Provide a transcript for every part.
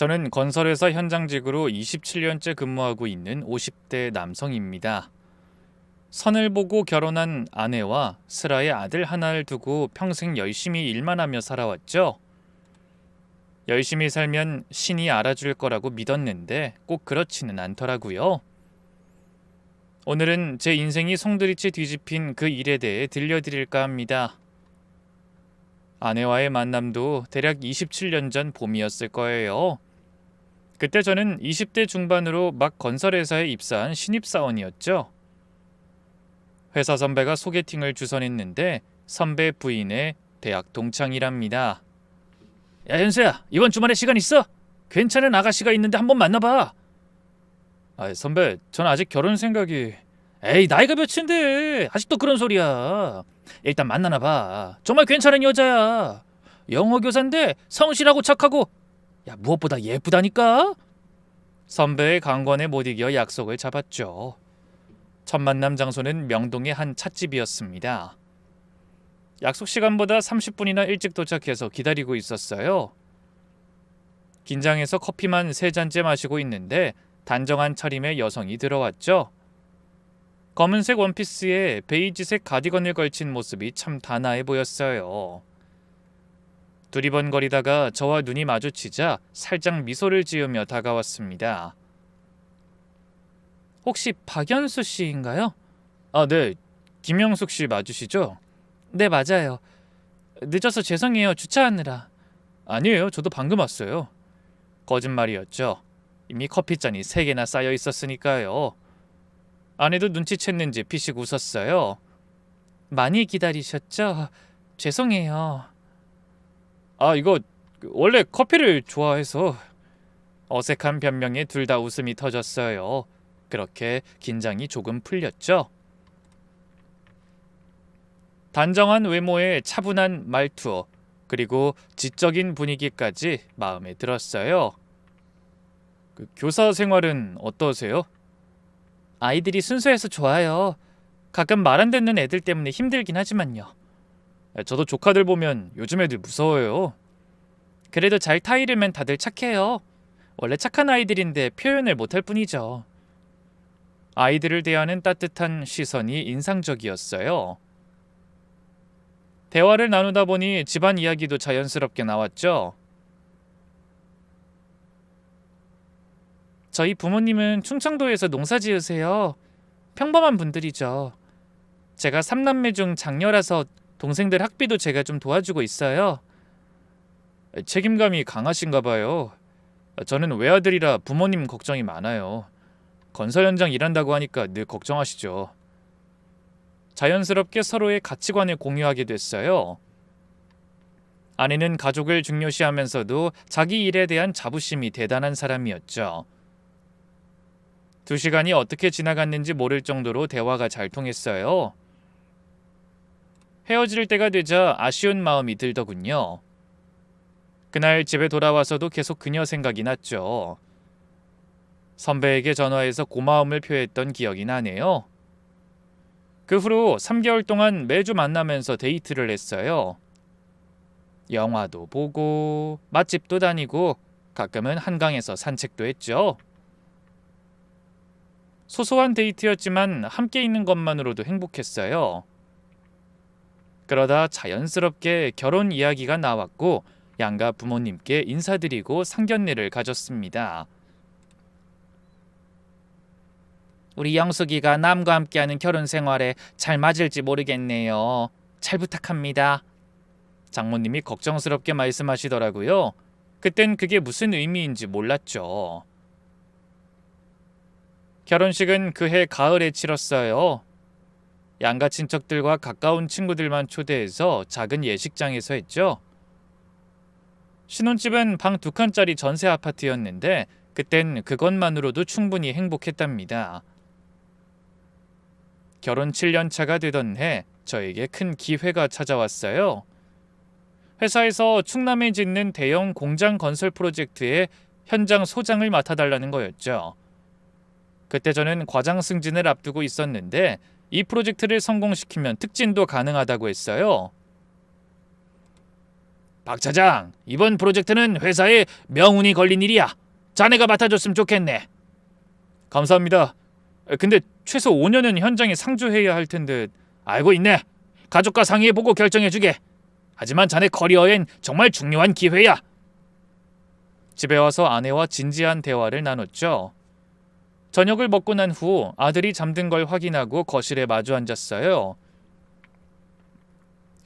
저는 건설회사 현장직으로 27년째 근무하고 있는 50대 남성입니다. 선을 보고 결혼한 아내와 슬아의 아들 하나를 두고 평생 열심히 일만 하며 살아왔죠. 열심히 살면 신이 알아줄 거라고 믿었는데 꼭 그렇지는 않더라고요. 오늘은 제 인생이 송두리째 뒤집힌 그 일에 대해 들려드릴까 합니다. 아내와의 만남도 대략 27년 전 봄이었을 거예요. 그때 저는 20대 중반으로 막 건설회사에 입사한 신입사원이었죠. 회사 선배가 소개팅을 주선했는데 선배 부인의 대학 동창이랍니다. 야, 현수야, 이번 주말에 시간 있어? 괜찮은 아가씨가 있는데 한번 만나봐. 선배, 전 아직 결혼 생각이... 에이, 나이가 몇인데 아직도 그런 소리야. 일단 만나나 봐. 정말 괜찮은 여자야. 영어 교사인데 성실하고 착하고, 야, 무엇보다 예쁘다니까? 선배의 강권에 못 이겨 약속을 잡았죠. 첫 만남 장소는 명동의 한 찻집이었습니다. 약속 시간보다 30분이나 일찍 도착해서 기다리고 있었어요. 긴장해서 커피만 3잔째 마시고 있는데 단정한 차림의 여성이 들어왔죠. 검은색 원피스에 베이지색 가디건을 걸친 모습이 참 단아해 보였어요. 두리번거리다가 저와 눈이 마주치자 살짝 미소를 지으며 다가왔습니다. 혹시 박연수 씨인가요? 네. 김영숙 씨 맞으시죠? 네, 맞아요. 늦어서 죄송해요. 주차하느라. 아니에요. 저도 방금 왔어요. 거짓말이었죠. 이미 커피잔이 3개나 쌓여 있었으니까요. 아내도 눈치챘는지 피식 웃었어요. 많이 기다리셨죠? 죄송해요. 이거 원래 커피를 좋아해서. 어색한 변명에 둘 다 웃음이 터졌어요. 그렇게 긴장이 조금 풀렸죠. 단정한 외모에 차분한 말투, 그리고 지적인 분위기까지 마음에 들었어요. 교사 생활은 어떠세요? 아이들이 순수해서 좋아요. 가끔 말 안 듣는 애들 때문에 힘들긴 하지만요. 저도 조카들 보면 요즘 애들 무서워요. 그래도 잘 타이르면 다들 착해요. 원래 착한 아이들인데 표현을 못할 뿐이죠. 아이들을 대하는 따뜻한 시선이 인상적이었어요. 대화를 나누다 보니 집안 이야기도 자연스럽게 나왔죠. 저희 부모님은 충청도에서 농사 지으세요. 평범한 분들이죠. 제가 3남매 중 장녀라서 동생들 학비도 제가 좀 도와주고 있어요. 책임감이 강하신가 봐요. 저는 외아들이라 부모님 걱정이 많아요. 건설 현장 일한다고 하니까 늘 걱정하시죠. 자연스럽게 서로의 가치관을 공유하게 됐어요. 아내는 가족을 중요시하면서도 자기 일에 대한 자부심이 대단한 사람이었죠. 2시간이 어떻게 지나갔는지 모를 정도로 대화가 잘 통했어요. 헤어질 때가 되자 아쉬운 마음이 들더군요. 그날 집에 돌아와서도 계속 그녀 생각이 났죠. 선배에게 전화해서 고마움을 표했던 기억이 나네요. 그 후로 3개월 동안 매주 만나면서 데이트를 했어요. 영화도 보고 맛집도 다니고 가끔은 한강에서 산책도 했죠. 소소한 데이트였지만 함께 있는 것만으로도 행복했어요. 그러다 자연스럽게 결혼 이야기가 나왔고 양가 부모님께 인사드리고 상견례를 가졌습니다. 우리 영숙이가 남과 함께하는 결혼 생활에 잘 맞을지 모르겠네요. 잘 부탁합니다. 장모님이 걱정스럽게 말씀하시더라고요. 그땐 그게 무슨 의미인지 몰랐죠. 결혼식은 그해 가을에 치렀어요. 양가 친척들과 가까운 친구들만 초대해서 작은 예식장에서 했죠. 신혼집은 방 2칸짜리 전세 아파트였는데 그땐 그것만으로도 충분히 행복했답니다. 결혼 7년 차가 되던 해 저에게 큰 기회가 찾아왔어요. 회사에서 충남에 짓는 대형 공장 건설 프로젝트의 현장 소장을 맡아달라는 거였죠. 그때 저는 과장 승진을 앞두고 있었는데 이 프로젝트를 성공시키면 특진도 가능하다고 했어요. 박 차장, 이번 프로젝트는 회사에 명운이 걸린 일이야. 자네가 맡아줬으면 좋겠네. 감사합니다. 근데 최소 5년은 현장에 상주해야 할 텐데. 알고 있네. 가족과 상의해보고 결정해주게. 하지만 자네 커리어엔 정말 중요한 기회야. 집에 와서 아내와 진지한 대화를 나눴죠. 저녁을 먹고 난 후 아들이 잠든 걸 확인하고 거실에 마주 앉았어요.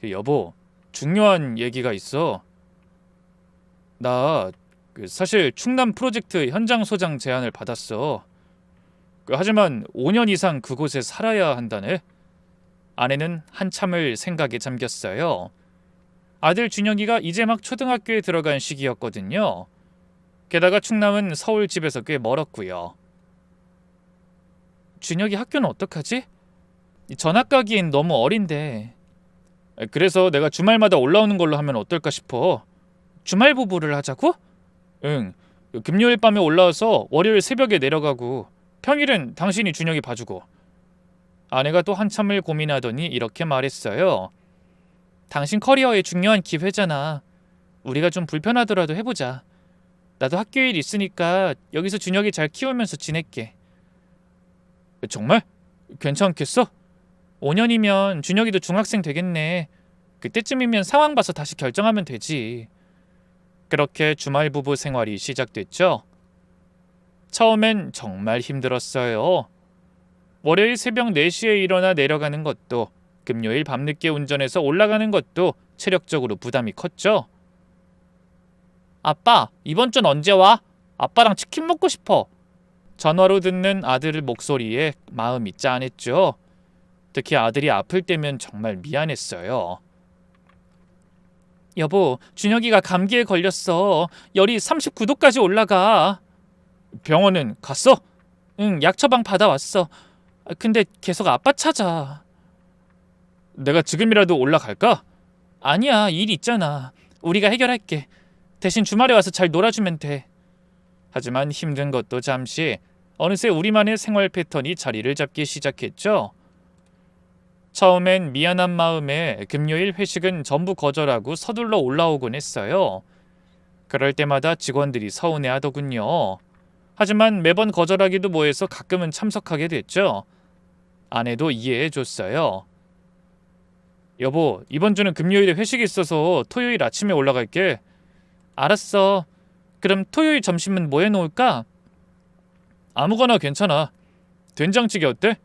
여보, 중요한 얘기가 있어. 나 사실 충남 프로젝트 현장 소장 제안을 받았어. 하지만 5년 이상 그곳에 살아야 한다네. 아내는 한참을 생각에 잠겼어요. 아들 준혁이가 이제 막 초등학교에 들어간 시기였거든요. 게다가 충남은 서울 집에서 꽤 멀었고요. 준혁이 학교는 어떡하지? 전학 가기엔 너무 어린데. 그래서 내가 주말마다 올라오는 걸로 하면 어떨까 싶어. 주말 부부를 하자고? 응. 금요일 밤에 올라와서 월요일 새벽에 내려가고 평일은 당신이 준혁이 봐주고. 아내가 또 한참을 고민하더니 이렇게 말했어요. 당신 커리어에 중요한 기회잖아. 우리가 좀 불편하더라도 해보자. 나도 학교 일 있으니까 여기서 준혁이 잘 키우면서 지낼게. 정말? 괜찮겠어? 5년이면 준혁이도 중학생 되겠네. 그때쯤이면 상황 봐서 다시 결정하면 되지. 그렇게 주말 부부 생활이 시작됐죠. 처음엔 정말 힘들었어요. 월요일 새벽 4시에 일어나 내려가는 것도, 금요일 밤늦게 운전해서 올라가는 것도 체력적으로 부담이 컸죠. 아빠, 이번 주는 언제 와? 아빠랑 치킨 먹고 싶어. 전화로 듣는 아들 목소리에 마음이 짠했죠. 특히 아들이 아플 때면 정말 미안했어요. 여보, 준혁이가 감기에 걸렸어. 열이 39도까지 올라가. 병원은 갔어? 응, 약 처방 받아왔어. 근데 계속 아빠 찾아. 내가 지금이라도 올라갈까? 아니야, 일 있잖아. 우리가 해결할게. 대신 주말에 와서 잘 놀아주면 돼. 하지만 힘든 것도 잠시, 어느새 우리만의 생활 패턴이 자리를 잡기 시작했죠. 처음엔 미안한 마음에 금요일 회식은 전부 거절하고 서둘러 올라오곤 했어요. 그럴 때마다 직원들이 서운해하더군요. 하지만 매번 거절하기도 뭐해서 가끔은 참석하게 됐죠. 아내도 이해해줬어요. 여보, 이번 주는 금요일에 회식이 있어서 토요일 아침에 올라갈게. 알았어. 그럼 토요일 점심은 뭐 해놓을까? 아무거나 괜찮아. 된장찌개 어때?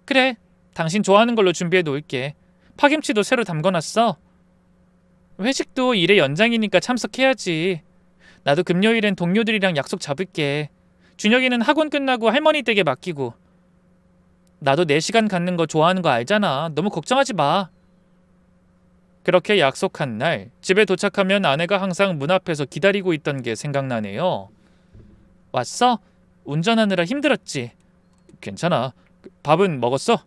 그래, 당신 좋아하는 걸로 준비해 놓을게. 파김치도 새로 담궈놨어. 회식도 일의 연장이니까 참석해야지. 나도 금요일엔 동료들이랑 약속 잡을게. 준혁이는 학원 끝나고 할머니 댁에 맡기고. 나도 4시간 갖는 거 좋아하는 거 알잖아. 너무 걱정하지 마. 그렇게 약속한 날, 집에 도착하면 아내가 항상 문 앞에서 기다리고 있던 게 생각나네요. 왔어? 운전하느라 힘들었지? 괜찮아. 밥은 먹었어?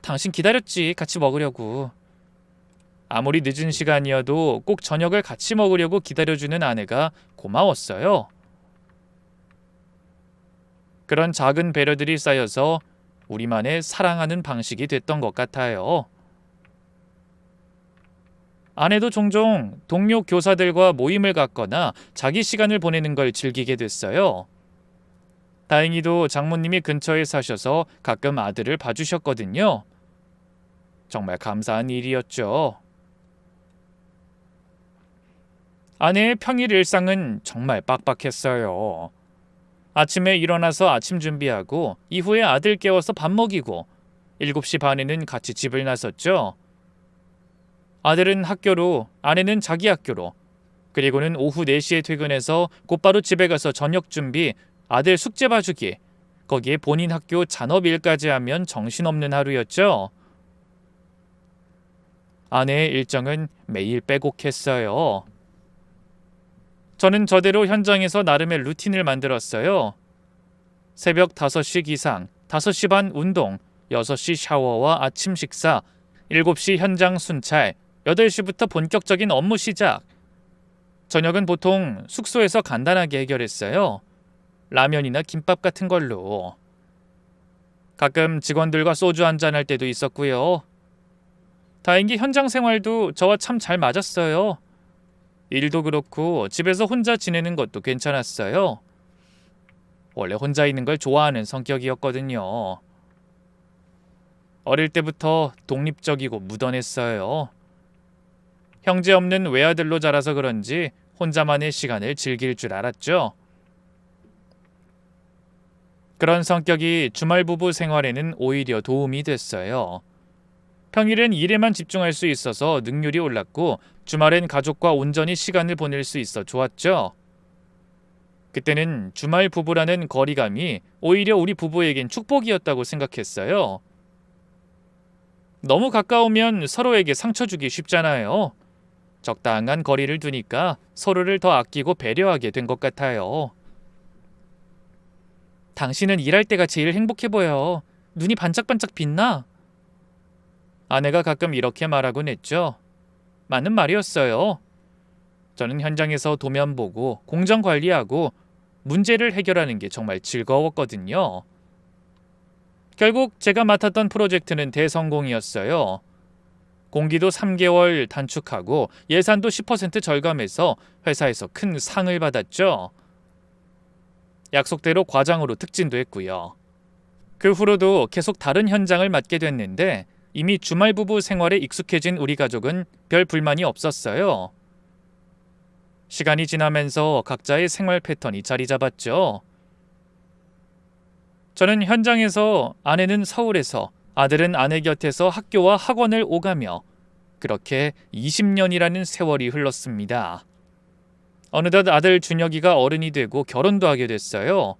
당신 기다렸지. 같이 먹으려고. 아무리 늦은 시간이어도 꼭 저녁을 같이 먹으려고 기다려주는 아내가 고마웠어요. 그런 작은 배려들이 쌓여서 우리만의 사랑하는 방식이 됐던 것 같아요. 아내도 종종 동료 교사들과 모임을 갖거나 자기 시간을 보내는 걸 즐기게 됐어요. 다행히도 장모님이 근처에 사셔서 가끔 아들을 봐주셨거든요. 정말 감사한 일이었죠. 아내의 평일 일상은 정말 빡빡했어요. 아침에 일어나서 아침 준비하고 이후에 아들 깨워서 밥 먹이고 7시 반에는 같이 집을 나섰죠. 아들은 학교로, 아내는 자기 학교로, 그리고는 오후 4시에 퇴근해서 곧바로 집에 가서 저녁 준비, 아들 숙제 봐주기, 거기에 본인 학교 잔업일까지 하면 정신없는 하루였죠. 아내의 일정은 매일 빼곡했어요. 저는 저대로 현장에서 나름의 루틴을 만들었어요. 새벽 5시 기상, 5시 반 운동, 6시 샤워와 아침 식사, 7시 현장 순찰, 8시부터 본격적인 업무 시작. 저녁은 보통 숙소에서 간단하게 해결했어요. 라면이나 김밥 같은 걸로. 가끔 직원들과 소주 한잔 할 때도 있었고요. 다행히 현장 생활도 저와 참 잘 맞았어요. 일도 그렇고 집에서 혼자 지내는 것도 괜찮았어요. 원래 혼자 있는 걸 좋아하는 성격이었거든요. 어릴 때부터 독립적이고 무던했어요. 형제 없는 외아들로 자라서 그런지 혼자만의 시간을 즐길 줄 알았죠. 그런 성격이 주말 부부 생활에는 오히려 도움이 됐어요. 평일엔 일에만 집중할 수 있어서 능률이 올랐고 주말엔 가족과 온전히 시간을 보낼 수 있어 좋았죠. 그때는 주말 부부라는 거리감이 오히려 우리 부부에겐 축복이었다고 생각했어요. 너무 가까우면 서로에게 상처 주기 쉽잖아요. 적당한 거리를 두니까 서로를 더 아끼고 배려하게 된 것 같아요. 당신은 일할 때가 제일 행복해 보여. 눈이 반짝반짝 빛나. 아내가 가끔 이렇게 말하곤 했죠. 맞는 말이었어요. 저는 현장에서 도면 보고 공정 관리하고 문제를 해결하는 게 정말 즐거웠거든요. 결국 제가 맡았던 프로젝트는 대성공이었어요. 공기도 3개월 단축하고 예산도 10% 절감해서 회사에서 큰 상을 받았죠. 약속대로 과장으로 특진도 했고요. 그 후로도 계속 다른 현장을 맡게 됐는데 이미 주말 부부 생활에 익숙해진 우리 가족은 별 불만이 없었어요. 시간이 지나면서 각자의 생활 패턴이 자리 잡았죠. 저는 현장에서, 아내는 서울에서, 아들은 아내 곁에서 학교와 학원을 오가며 그렇게 20년이라는 세월이 흘렀습니다. 어느덧 아들 준혁이가 어른이 되고 결혼도 하게 됐어요.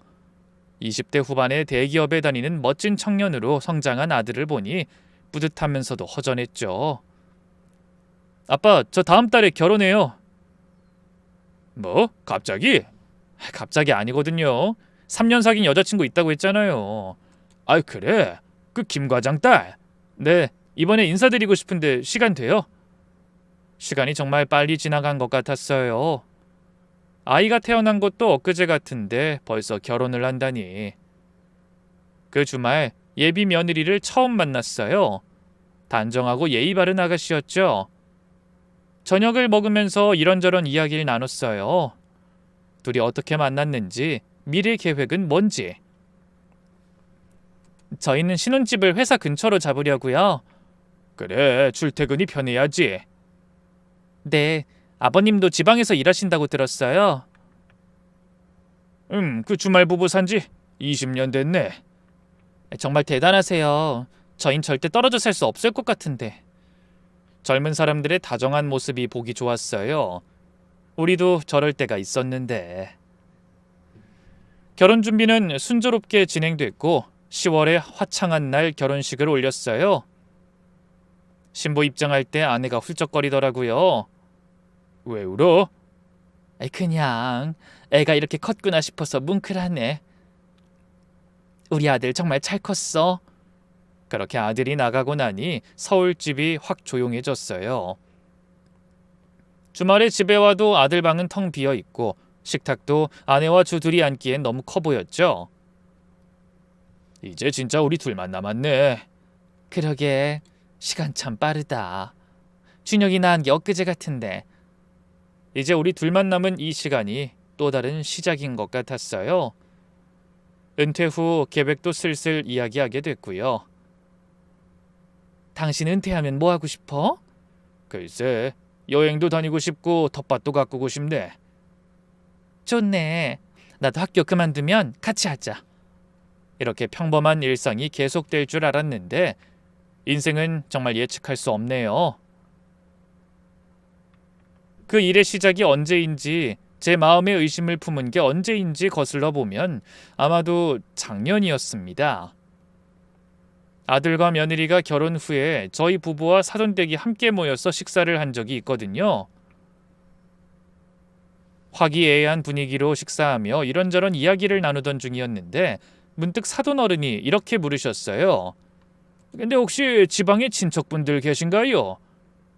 20대 후반에 대기업에 다니는 멋진 청년으로 성장한 아들을 보니 뿌듯하면서도 허전했죠. 아빠, 저 다음 달에 결혼해요. 뭐? 갑자기? 갑자기 아니거든요. 3년 사귄 여자친구 있다고 했잖아요. 아이 그래? 그 김 과장 딸? 네, 이번에 인사드리고 싶은데 시간 돼요? 시간이 정말 빨리 지나간 것 같았어요. 아이가 태어난 것도 엊그제 같은데 벌써 결혼을 한다니. 그 주말 예비 며느리를 처음 만났어요. 단정하고 예의 바른 아가씨였죠. 저녁을 먹으면서 이런저런 이야기를 나눴어요. 둘이 어떻게 만났는지, 미래 계획은 뭔지. 저희는 신혼집을 회사 근처로 잡으려고요. 그래, 출퇴근이 편해야지. 네, 아버님도 지방에서 일하신다고 들었어요. 그 주말 부부 산지 20년 됐네. 정말 대단하세요. 저흰 절대 떨어져 살 수 없을 것 같은데. 젊은 사람들의 다정한 모습이 보기 좋았어요. 우리도 저럴 때가 있었는데. 결혼 준비는 순조롭게 진행됐고 10월에 화창한 날 결혼식을 올렸어요. 신부 입장할 때 아내가 훌쩍거리더라고요. 왜 울어? 그냥 애가 이렇게 컸구나 싶어서 뭉클하네. 우리 아들 정말 잘 컸어. 그렇게 아들이 나가고 나니 서울집이 확 조용해졌어요. 주말에 집에 와도 아들 방은 텅 비어 있고 식탁도 아내와 주 둘이 앉기엔 너무 커 보였죠. 이제 진짜 우리 둘만 남았네. 그러게, 시간 참 빠르다. 준혁이 낳은 게 엊그제 같은데. 이제 우리 둘만 남은 이 시간이 또 다른 시작인 것 같았어요. 은퇴 후 계획도 슬슬 이야기하게 됐고요. 당신 은퇴하면 뭐 하고 싶어? 글쎄, 여행도 다니고 싶고 텃밭도 가꾸고 싶네. 좋네. 나도 학교 그만두면 같이 하자. 이렇게 평범한 일상이 계속될 줄 알았는데 인생은 정말 예측할 수 없네요. 그 일의 시작이 언제인지, 제 마음의 의심을 품은 게 언제인지 거슬러 보면 아마도 작년이었습니다. 아들과 며느리가 결혼 후에 저희 부부와 사돈댁이 함께 모여서 식사를 한 적이 있거든요. 화기애애한 분위기로 식사하며 이런저런 이야기를 나누던 중이었는데 문득 사돈 어른이 이렇게 물으셨어요. 근데 혹시 지방에 친척분들 계신가요?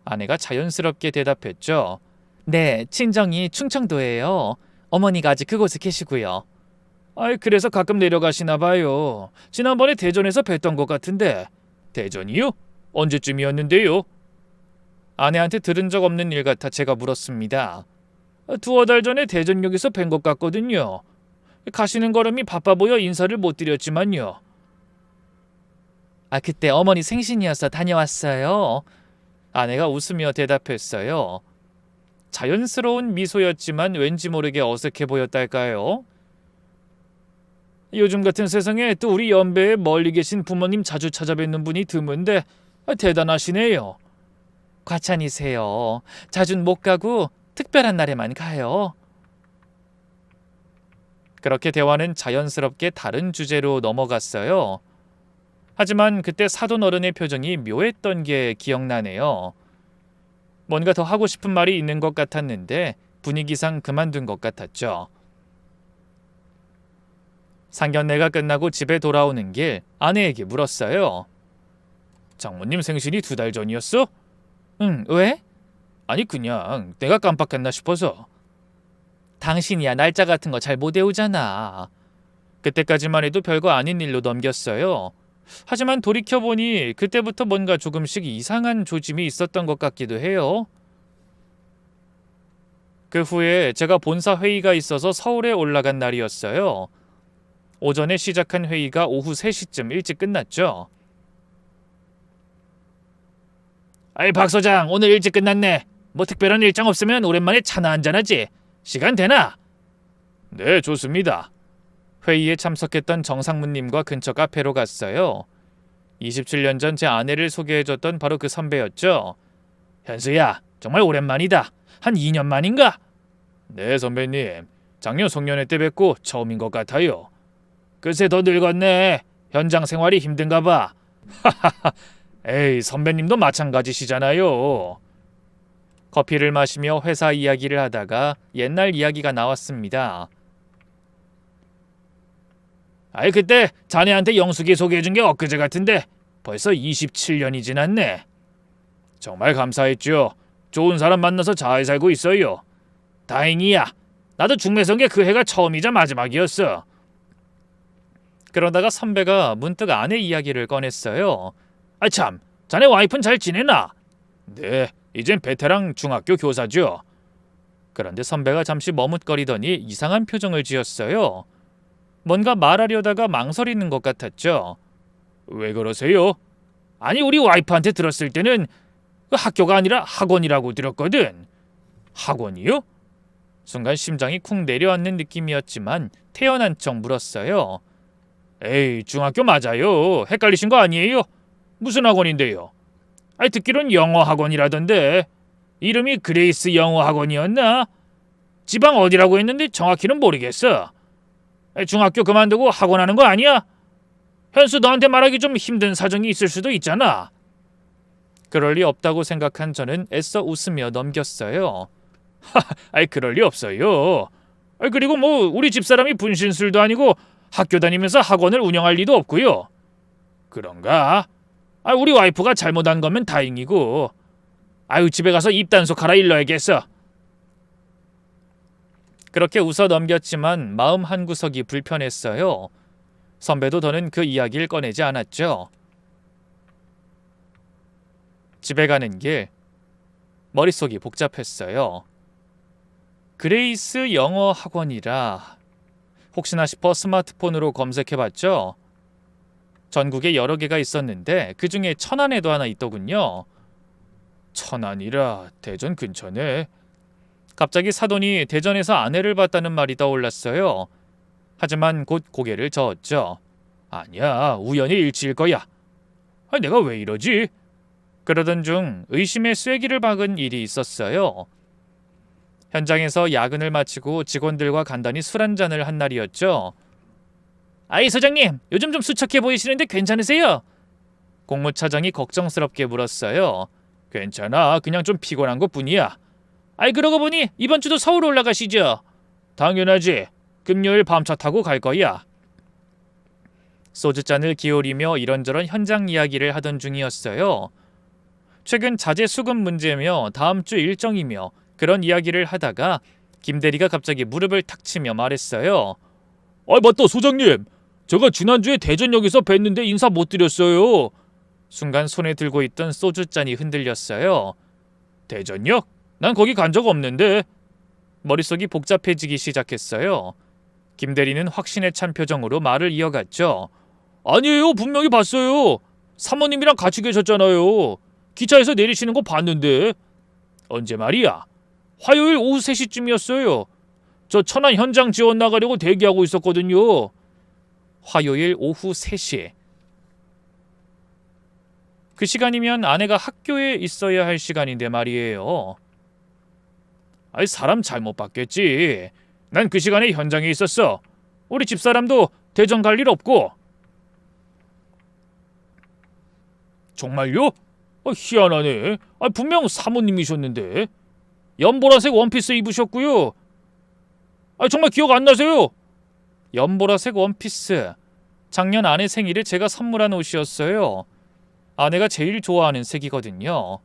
아내가 자연스럽게 대답했죠. 네, 친정이 충청도예요. 어머니가 아직 그곳에 계시고요. 그래서 가끔 내려가시나 봐요. 지난번에 대전에서 뵀던 것 같은데. 대전이요? 언제쯤이었는데요? 아내한테 들은 적 없는 일 같아 제가 물었습니다. 두어 달 전에 대전역에서 뵌 것 같거든요. 가시는 걸음이 바빠 보여 인사를 못 드렸지만요. 그때 어머니 생신이어서 다녀왔어요. 아내가 웃으며 대답했어요. 자연스러운 미소였지만 왠지 모르게 어색해 보였달까요? 요즘 같은 세상에 또 우리 연배에 멀리 계신 부모님 자주 찾아뵙는 분이 드문데 대단하시네요. 과찬이세요. 자주는 못 가고 특별한 날에만 가요. 그렇게 대화는 자연스럽게 다른 주제로 넘어갔어요. 하지만 그때 사돈 어른의 표정이 묘했던 게 기억나네요. 뭔가 더 하고 싶은 말이 있는 것 같았는데 분위기상 그만둔 것 같았죠. 상견례가 끝나고 집에 돌아오는 길 아내에게 물었어요. 장모님 생신이 2달 전이었어? 응, 왜? 아니 그냥 내가 깜빡했나 싶어서. 당신이야 날짜 같은 거 잘 못 외우잖아. 그때까지만 해도 별거 아닌 일로 넘겼어요. 하지만 돌이켜보니 그때부터 뭔가 조금씩 이상한 조짐이 있었던 것 같기도 해요. 그 후에 제가 본사 회의가 있어서 서울에 올라간 날이었어요. 오전에 시작한 회의가 오후 3시쯤 일찍 끝났죠. 아이 박 소장 오늘 일찍 끝났네. 뭐 특별한 일정 없으면 오랜만에 차나 한잔하지. 시간 되나? 네 좋습니다. 회의에 참석했던 정상무님과 근처 카페로 갔어요. 27년 전 제 아내를 소개해줬던 바로 그 선배였죠. 현수야 정말 오랜만이다. 한 2년 만인가? 네 선배님. 작년 송년회 때 뵙고 처음인 것 같아요. 글쎄 더 늙었네. 현장 생활이 힘든가 봐. 에이 선배님도 마찬가지시잖아요. 커피를 마시며 회사 이야기를 하다가 옛날 이야기가 나왔습니다. 아이 그때 자네한테 영숙이 소개해준 게 엊그제 같은데 벌써 27년이 지났네. 정말 감사했죠. 좋은 사람 만나서 잘 살고 있어요. 다행이야. 나도 중매성계 그 해가 처음이자 마지막이었어. 그러다가 선배가 문득 아내 이야기를 꺼냈어요. 참, 자네 와이프는 잘 지내나? 네, 이젠 베테랑 중학교 교사죠. 그런데 선배가 잠시 머뭇거리더니 이상한 표정을 지었어요. 뭔가 말하려다가 망설이는 것 같았죠. 왜 그러세요? 아니 우리 와이프한테 들었을 때는 학교가 아니라 학원이라고 들었거든. 학원이요? 순간 심장이 쿵 내려앉는 느낌이었지만 태연한 척 물었어요. 에이 중학교 맞아요. 헷갈리신 거 아니에요? 무슨 학원인데요? 듣기론 영어 학원이라던데. 이름이 그레이스 영어 학원이었나? 지방 어디라고 했는데 정확히는 모르겠어. 중학교 그만두고 학원 하는 거 아니야? 현수 너한테 말하기 좀 힘든 사정이 있을 수도 있잖아. 그럴 리 없다고 생각한 저는 애써 웃으며 넘겼어요. 그럴 리 없어요. 그리고 뭐 우리 집사람이 분신술도 아니고 학교 다니면서 학원을 운영할 리도 없고요. 그런가? 우리 와이프가 잘못한 거면 다행이고. 집에 가서 입단속하라 일러야겠어. 그렇게 웃어 넘겼지만 마음 한구석이 불편했어요. 선배도 더는 그 이야기를 꺼내지 않았죠. 집에 가는 길 머릿속이 복잡했어요. 그레이스 영어 학원이라 혹시나 싶어 스마트폰으로 검색해봤죠. 전국에 여러 개가 있었는데 그중에 천안에도 하나 있더군요. 천안이라 대전 근처네. 갑자기 사돈이 대전에서 아내를 봤다는 말이 떠올랐어요. 하지만 곧 고개를 저었죠. 아니야, 우연히 일치일 거야. 내가 왜 이러지? 그러던 중 의심의 쐐기를 박은 일이 있었어요. 현장에서 야근을 마치고 직원들과 간단히 술 한잔을 한 날이었죠. 소장님, 요즘 좀 수척해 보이시는데 괜찮으세요? 공무차장이 걱정스럽게 물었어요. 괜찮아, 그냥 좀 피곤한 것뿐이야. 그러고 보니 이번 주도 서울 올라가시죠? 당연하지. 금요일 밤차 타고 갈 거야. 소주잔을 기울이며 이런저런 현장 이야기를 하던 중이었어요. 최근 자재 수급 문제며 다음 주 일정이며 그런 이야기를 하다가 김 대리가 갑자기 무릎을 탁 치며 말했어요. 맞다 소장님. 제가 지난주에 대전역에서 뵀는데 인사 못 드렸어요. 순간 손에 들고 있던 소주잔이 흔들렸어요. 대전역? 난 거기 간 적 없는데. 머릿속이 복잡해지기 시작했어요. 김 대리는 확신에 찬 표정으로 말을 이어갔죠. 아니에요. 분명히 봤어요. 사모님이랑 같이 계셨잖아요. 기차에서 내리시는 거 봤는데. 언제 말이야? 화요일 오후 3시쯤이었어요. 저 천안 현장 지원 나가려고 대기하고 있었거든요. 화요일 오후 3시. 그 시간이면 아내가 학교에 있어야 할 시간인데 말이에요. 아이, 사람 잘못 봤겠지. 난 그 시간에 현장에 있었어. 우리 집사람도 대전 갈 일 없고. 정말요? 희한하네. 분명 사모님이셨는데. 연보라색 원피스 입으셨고요. 정말 기억 안 나세요? 연보라색 원피스. 작년 아내 생일에 제가 선물한 옷이었어요. 아내가 제일 좋아하는 색이거든요.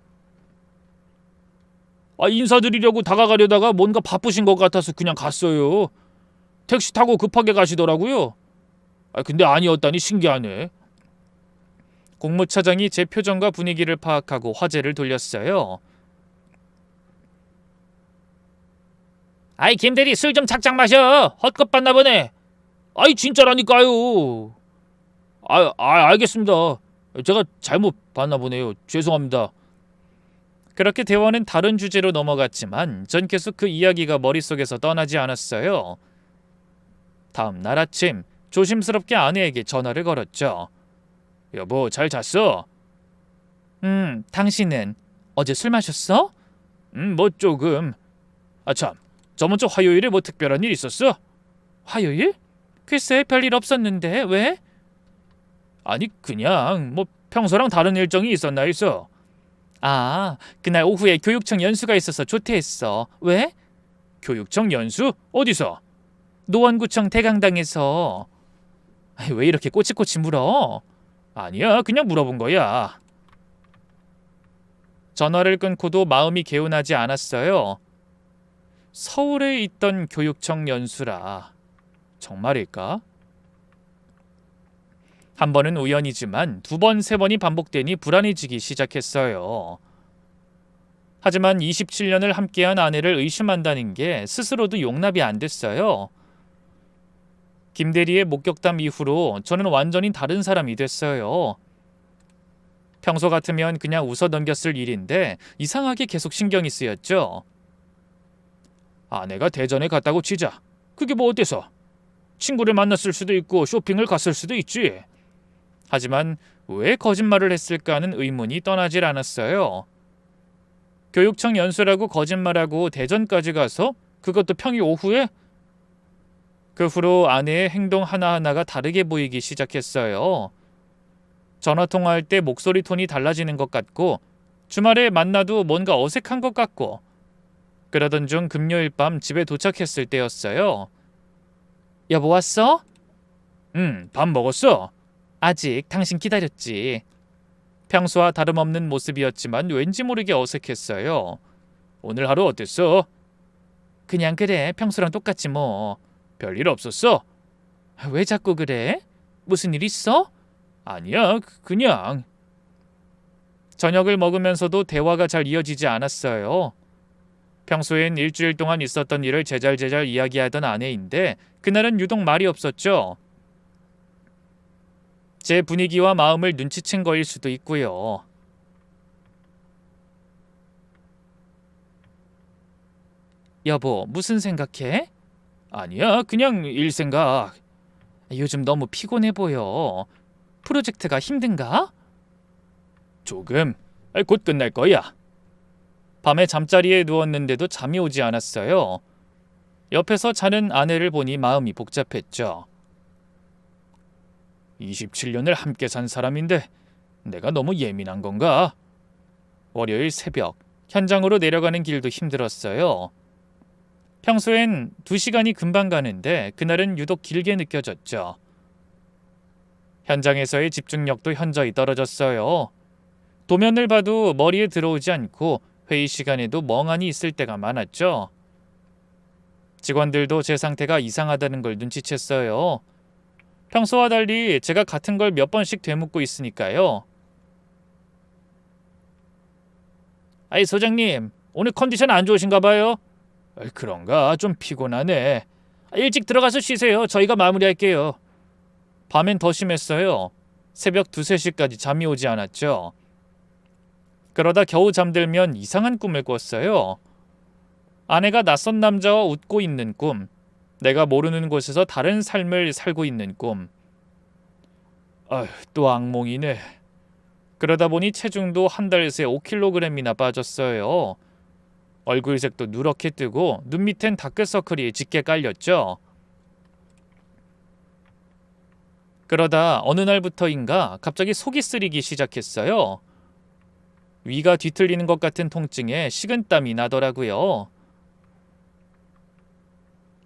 인사드리려고 다가가려다가 뭔가 바쁘신 것 같아서 그냥 갔어요. 택시 타고 급하게 가시더라고요. 근데 아니었다니 신기하네. 공무차장이 제 표정과 분위기를 파악하고 화제를 돌렸어요. 김대리 술 좀 작작 마셔. 헛것 봤나 보네. 진짜라니까요. 알겠습니다. 제가 잘못 봤나 보네요. 죄송합니다. 그렇게 대화는 다른 주제로 넘어갔지만 전 계속 그 이야기가 머릿속에서 떠나지 않았어요. 다음 날 아침 조심스럽게 아내에게 전화를 걸었죠. 여보, 잘 잤어? 당신은 어제 술 마셨어? 뭐 조금. 참, 저번 주 화요일에 뭐 특별한 일 있었어? 화요일? 글쎄 별일 없었는데 왜? 그냥 뭐 평소랑 다른 일정이 있었나 해서. 그날 오후에 교육청 연수가 있어서 조퇴했어. 왜? 교육청 연수? 어디서? 노원구청 대강당에서. 왜 이렇게 꼬치꼬치 물어? 아니야, 그냥 물어본 거야. 전화를 끊고도 마음이 개운하지 않았어요. 서울에 있던 교육청 연수라. 정말일까? 한 번은 우연이지만 두 번, 세 번이 반복되니 불안해지기 시작했어요. 하지만 27년을 함께한 아내를 의심한다는 게 스스로도 용납이 안 됐어요. 김대리의 목격담 이후로 저는 완전히 다른 사람이 됐어요. 평소 같으면 그냥 웃어 넘겼을 일인데 이상하게 계속 신경이 쓰였죠. 아내가 대전에 갔다고 치자. 그게 뭐 어때서? 친구를 만났을 수도 있고 쇼핑을 갔을 수도 있지. 하지만 왜 거짓말을 했을까 하는 의문이 떠나질 않았어요. 교육청 연수라고 거짓말하고 대전까지 가서 그것도 평일 오후에? 그 후로 아내의 행동 하나하나가 다르게 보이기 시작했어요. 전화통화할 때 목소리 톤이 달라지는 것 같고 주말에 만나도 뭔가 어색한 것 같고 그러던 중 금요일 밤 집에 도착했을 때였어요. 여보 왔어? 밥 먹었어? 아직 당신 기다렸지. 평소와 다름없는 모습이었지만 왠지 모르게 어색했어요. 오늘 하루 어땠어? 그냥 그래. 평소랑 똑같지 뭐. 별일 없었어? 왜 자꾸 그래? 무슨 일 있어? 아니야, 그냥. 저녁을 먹으면서도 대화가 잘 이어지지 않았어요. 평소엔 일주일 동안 있었던 일을 제잘제잘 이야기하던 아내인데 그날은 유독 말이 없었죠. 제 분위기와 마음을 눈치챈 거일 수도 있고요. 여보, 무슨 생각해? 아니야, 그냥 일 생각. 요즘 너무 피곤해 보여. 프로젝트가 힘든가? 조금. 곧 끝날 거야. 밤에 잠자리에 누웠는데도 잠이 오지 않았어요. 옆에서 자는 아내를 보니 마음이 복잡했죠. 27년을 함께 산 사람인데 내가 너무 예민한 건가? 월요일 새벽 현장으로 내려가는 길도 힘들었어요. 평소엔 2시간이 금방 가는데 그날은 유독 길게 느껴졌죠. 현장에서의 집중력도 현저히 떨어졌어요. 도면을 봐도 머리에 들어오지 않고 회의 시간에도 멍하니 있을 때가 많았죠. 직원들도 제 상태가 이상하다는 걸 눈치챘어요. 평소와 달리 제가 같은 걸 몇 번씩 되묻고 있으니까요. 소장님, 오늘 컨디션 안 좋으신가 봐요. 그런가? 좀 피곤하네. 일찍 들어가서 쉬세요. 저희가 마무리할게요. 밤엔 더 심했어요. 새벽 2, 3시까지 잠이 오지 않았죠. 그러다 겨우 잠들면 이상한 꿈을 꿨어요. 아내가 낯선 남자와 웃고 있는 꿈, 내가 모르는 곳에서 다른 삶을 살고 있는 꿈. 또 악몽이네. 그러다 보니 체중도 한 달 새 5kg이나 빠졌어요. 얼굴색도 누렇게 뜨고 눈 밑엔 다크서클이 짙게 깔렸죠. 그러다 어느 날부터인가 갑자기 속이 쓰리기 시작했어요. 위가 뒤틀리는 것 같은 통증에 식은땀이 나더라고요.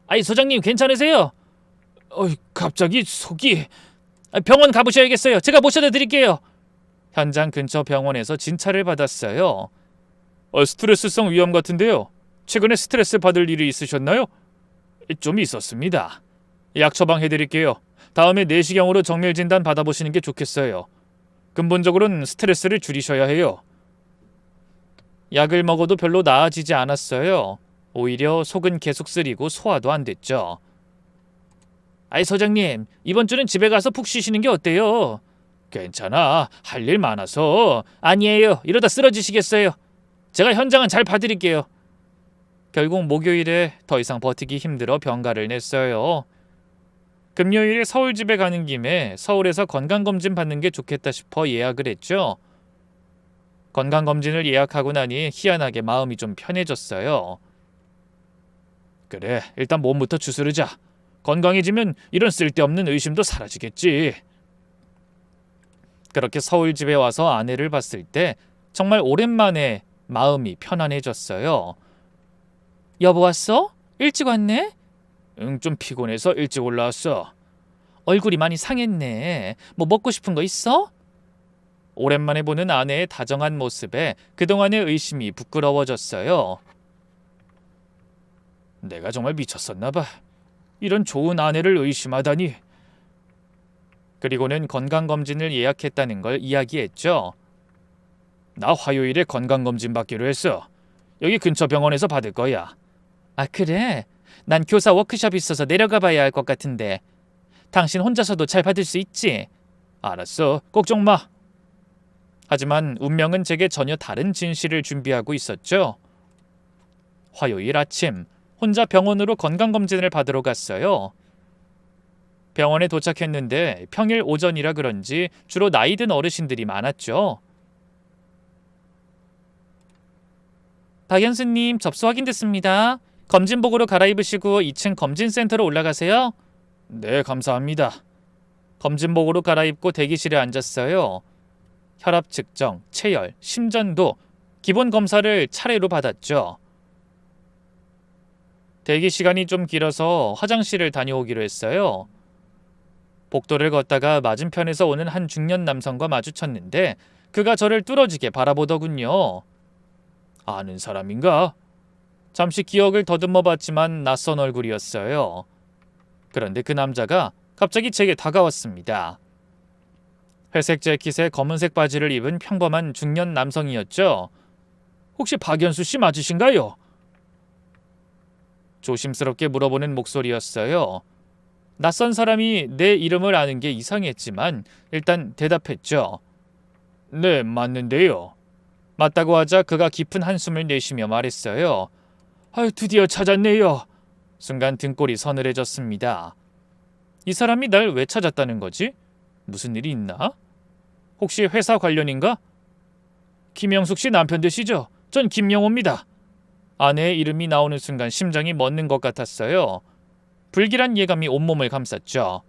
아이 소장님 괜찮으세요? 갑자기 속이... 병원 가보셔야겠어요. 제가 모셔다 드릴게요. 현장 근처 병원에서 진찰을 받았어요. 스트레스성 위염 같은데요. 최근에 스트레스 받을 일이 있으셨나요? 좀 있었습니다. 약 처방해드릴게요. 다음에 내시경으로 정밀 진단 받아보시는 게 좋겠어요. 근본적으로는 스트레스를 줄이셔야 해요. 약을 먹어도 별로 나아지지 않았어요. 오히려 속은 계속 쓰리고 소화도 안 됐죠. 아이 소장님, 이번 주는 집에 가서 푹 쉬시는 게 어때요? 괜찮아. 할 일 많아서. 아니에요. 이러다 쓰러지시겠어요. 제가 현장은 잘 봐드릴게요. 결국 목요일에 더 이상 버티기 힘들어 병가를 냈어요. 금요일에 서울 집에 가는 김에 서울에서 건강검진 받는 게 좋겠다 싶어 예약을 했죠. 건강검진을 예약하고 나니 희한하게 마음이 좀 편해졌어요. 그래, 일단 몸부터 추스르자. 건강해지면 이런 쓸데없는 의심도 사라지겠지. 그렇게 서울 집에 와서 아내를 봤을 때 정말 오랜만에 마음이 편안해졌어요. 여보 왔어? 일찍 왔네? 응, 좀 피곤해서 일찍 올라왔어. 얼굴이 많이 상했네. 뭐 먹고 싶은 거 있어? 오랜만에 보는 아내의 다정한 모습에 그동안의 의심이 부끄러워졌어요. 내가 정말 미쳤었나 봐. 이런 좋은 아내를 의심하다니. 그리고는 건강검진을 예약했다는 걸 이야기했죠. 나 화요일에 건강검진 받기로 했어. 여기 근처 병원에서 받을 거야. 아 그래? 난 교사 워크숍 있어서 내려가 봐야 할 것 같은데. 당신 혼자서도 잘 받을 수 있지? 알았어. 걱정 마. 하지만 운명은 제게 전혀 다른 진실을 준비하고 있었죠. 화요일 아침 혼자 병원으로 건강검진을 받으러 갔어요. 병원에 도착했는데 평일 오전이라 그런지 주로 나이 든 어르신들이 많았죠. 박연수님 접수 확인됐습니다. 검진복으로 갈아입으시고 2층 검진센터로 올라가세요. 네, 감사합니다. 검진복으로 갈아입고 대기실에 앉았어요. 혈압 측정, 체열, 심전도, 기본 검사를 차례로 받았죠. 대기 시간이 좀 길어서 화장실을 다녀오기로 했어요. 복도를 걷다가 맞은편에서 오는 한 중년 남성과 마주쳤는데 그가 저를 뚫어지게 바라보더군요. 아는 사람인가? 잠시 기억을 더듬어 봤지만 낯선 얼굴이었어요. 그런데 그 남자가 갑자기 제게 다가왔습니다. 회색 재킷에 검은색 바지를 입은 평범한 중년 남성이었죠. 혹시 박연수 씨 맞으신가요? 조심스럽게 물어보는 목소리였어요. 낯선 사람이 내 이름을 아는 게 이상했지만 일단 대답했죠. 네, 맞는데요. 맞다고 하자 그가 깊은 한숨을 내쉬며 말했어요. 드디어 찾았네요. 순간 등골이 서늘해졌습니다. 이 사람이 날 왜 찾았다는 거지? 무슨 일이 있나? 혹시 회사 관련인가? 김영숙 씨 남편 되시죠? 전 김영호입니다. 아내의 이름이 나오는 순간 심장이 멎는 것 같았어요. 불길한 예감이 온몸을 감쌌죠.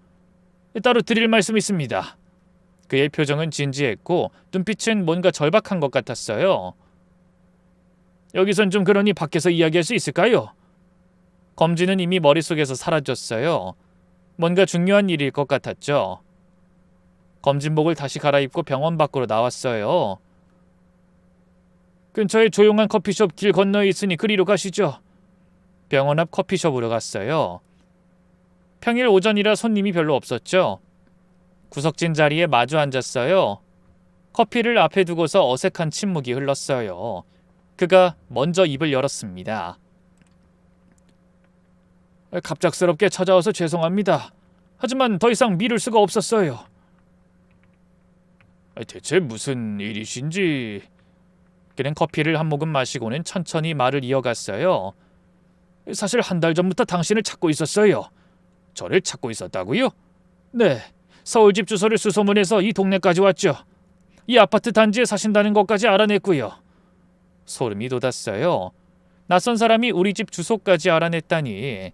따로 드릴 말씀이 있습니다. 그의 표정은 진지했고 눈빛은 뭔가 절박한 것 같았어요. 여기선 좀 그러니 밖에서 이야기할 수 있을까요? 검진은 이미 머릿속에서 사라졌어요. 뭔가 중요한 일일 것 같았죠. 검진복을 다시 갈아입고 병원 밖으로 나왔어요. 근처에 조용한 커피숍 길 건너에 있으니 그리로 가시죠. 병원 앞 커피숍으로 갔어요. 평일 오전이라 손님이 별로 없었죠. 구석진 자리에 마주 앉았어요. 커피를 앞에 두고서 어색한 침묵이 흘렀어요. 그가 먼저 입을 열었습니다. 갑작스럽게 찾아와서 죄송합니다. 하지만 더 이상 미룰 수가 없었어요. 대체 무슨 일이신지. 그는 커피를 한 모금 마시고는 천천히 말을 이어갔어요. 사실 한 달 전부터 당신을 찾고 있었어요. 저를 찾고 있었다고요? 네, 서울집 주소를 수소문해서 이 동네까지 왔죠. 이 아파트 단지에 사신다는 것까지 알아냈고요. 소름이 돋았어요. 낯선 사람이 우리 집 주소까지 알아냈다니.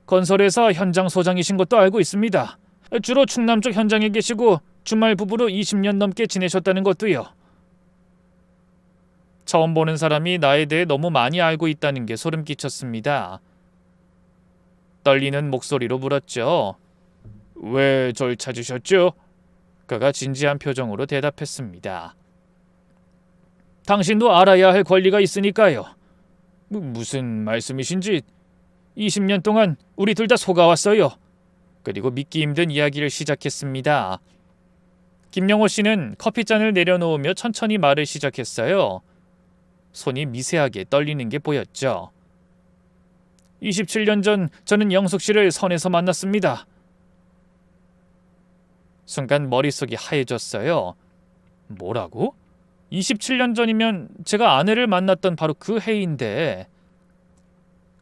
건설회사 현장 소장이신 것도 알고 있습니다. 주로 충남 쪽 현장에 계시고 주말 부부로 20년 넘게 지내셨다는 것도요. 처음 보는 사람이 나에 대해 너무 많이 알고 있다는 게 소름 끼쳤습니다. 떨리는 목소리로 물었죠. 왜 절 찾으셨죠? 그가 진지한 표정으로 대답했습니다. 당신도 알아야 할 권리가 있으니까요. 무슨 말씀이신지. 20년 동안 우리 둘 다 속아왔어요. 그리고 믿기 힘든 이야기를 시작했습니다. 김영호 씨는 커피잔을 내려놓으며 천천히 말을 시작했어요. 손이 미세하게 떨리는 게 보였죠. 27년 전 저는 영숙 씨를 선에서 만났습니다. 순간 머릿속이 하얘졌어요. 뭐라고? 27년 전이면 제가 아내를 만났던 바로 그 해인데.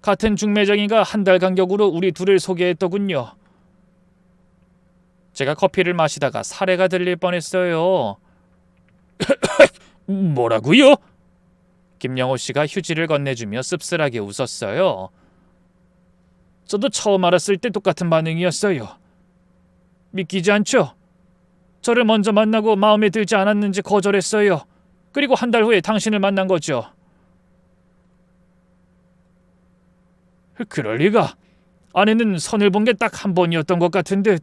같은 중매장이가 한 달 간격으로 우리 둘을 소개했더군요. 제가 커피를 마시다가 사례가 들릴 뻔했어요. 뭐라고요? 김영호 씨가 휴지를 건네주며 씁쓸하게 웃었어요. 저도 처음 알았을 때 똑같은 반응이었어요. 믿기지 않죠? 저를 먼저 만나고 마음에 들지 않았는지 거절했어요. 그리고 한 달 후에 당신을 만난 거죠. 그럴 리가. 아내는 선을 본 게 딱 한 번이었던 것 같은데.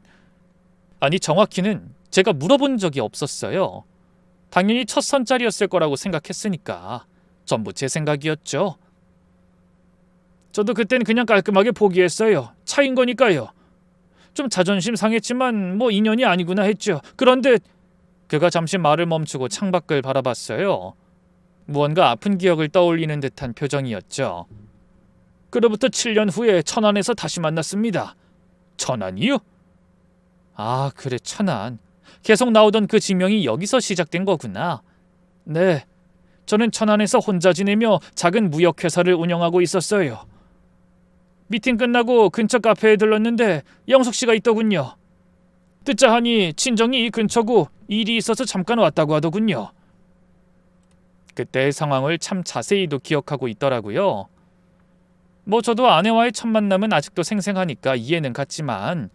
아니, 정확히는 제가 물어본 적이 없었어요. 당연히 첫 선짜리였을 거라고 생각했으니까. 전부 제 생각이었죠. 저도 그땐 그냥 깔끔하게 포기했어요. 차인 거니까요. 좀 자존심 상했지만 뭐 인연이 아니구나 했죠. 그런데 그가 잠시 말을 멈추고 창밖을 바라봤어요. 무언가 아픈 기억을 떠올리는 듯한 표정이었죠. 그로부터 7년 후에 천안에서 다시 만났습니다. 천안이요? 아, 그래, 천안. 계속 나오던 그 지명이 여기서 시작된 거구나. 네, 저는 천안에서 혼자 지내며 작은 무역회사를 운영하고 있었어요. 미팅 끝나고 근처 카페에 들렀는데 영숙 씨가 있더군요. 듣자 하니 친정이 이 근처고 일이 있어서 잠깐 왔다고 하더군요. 그때의 상황을 참 자세히도 기억하고 있더라고요. 뭐 저도 아내와의 첫 만남은 아직도 생생하니까 이해는 갔지만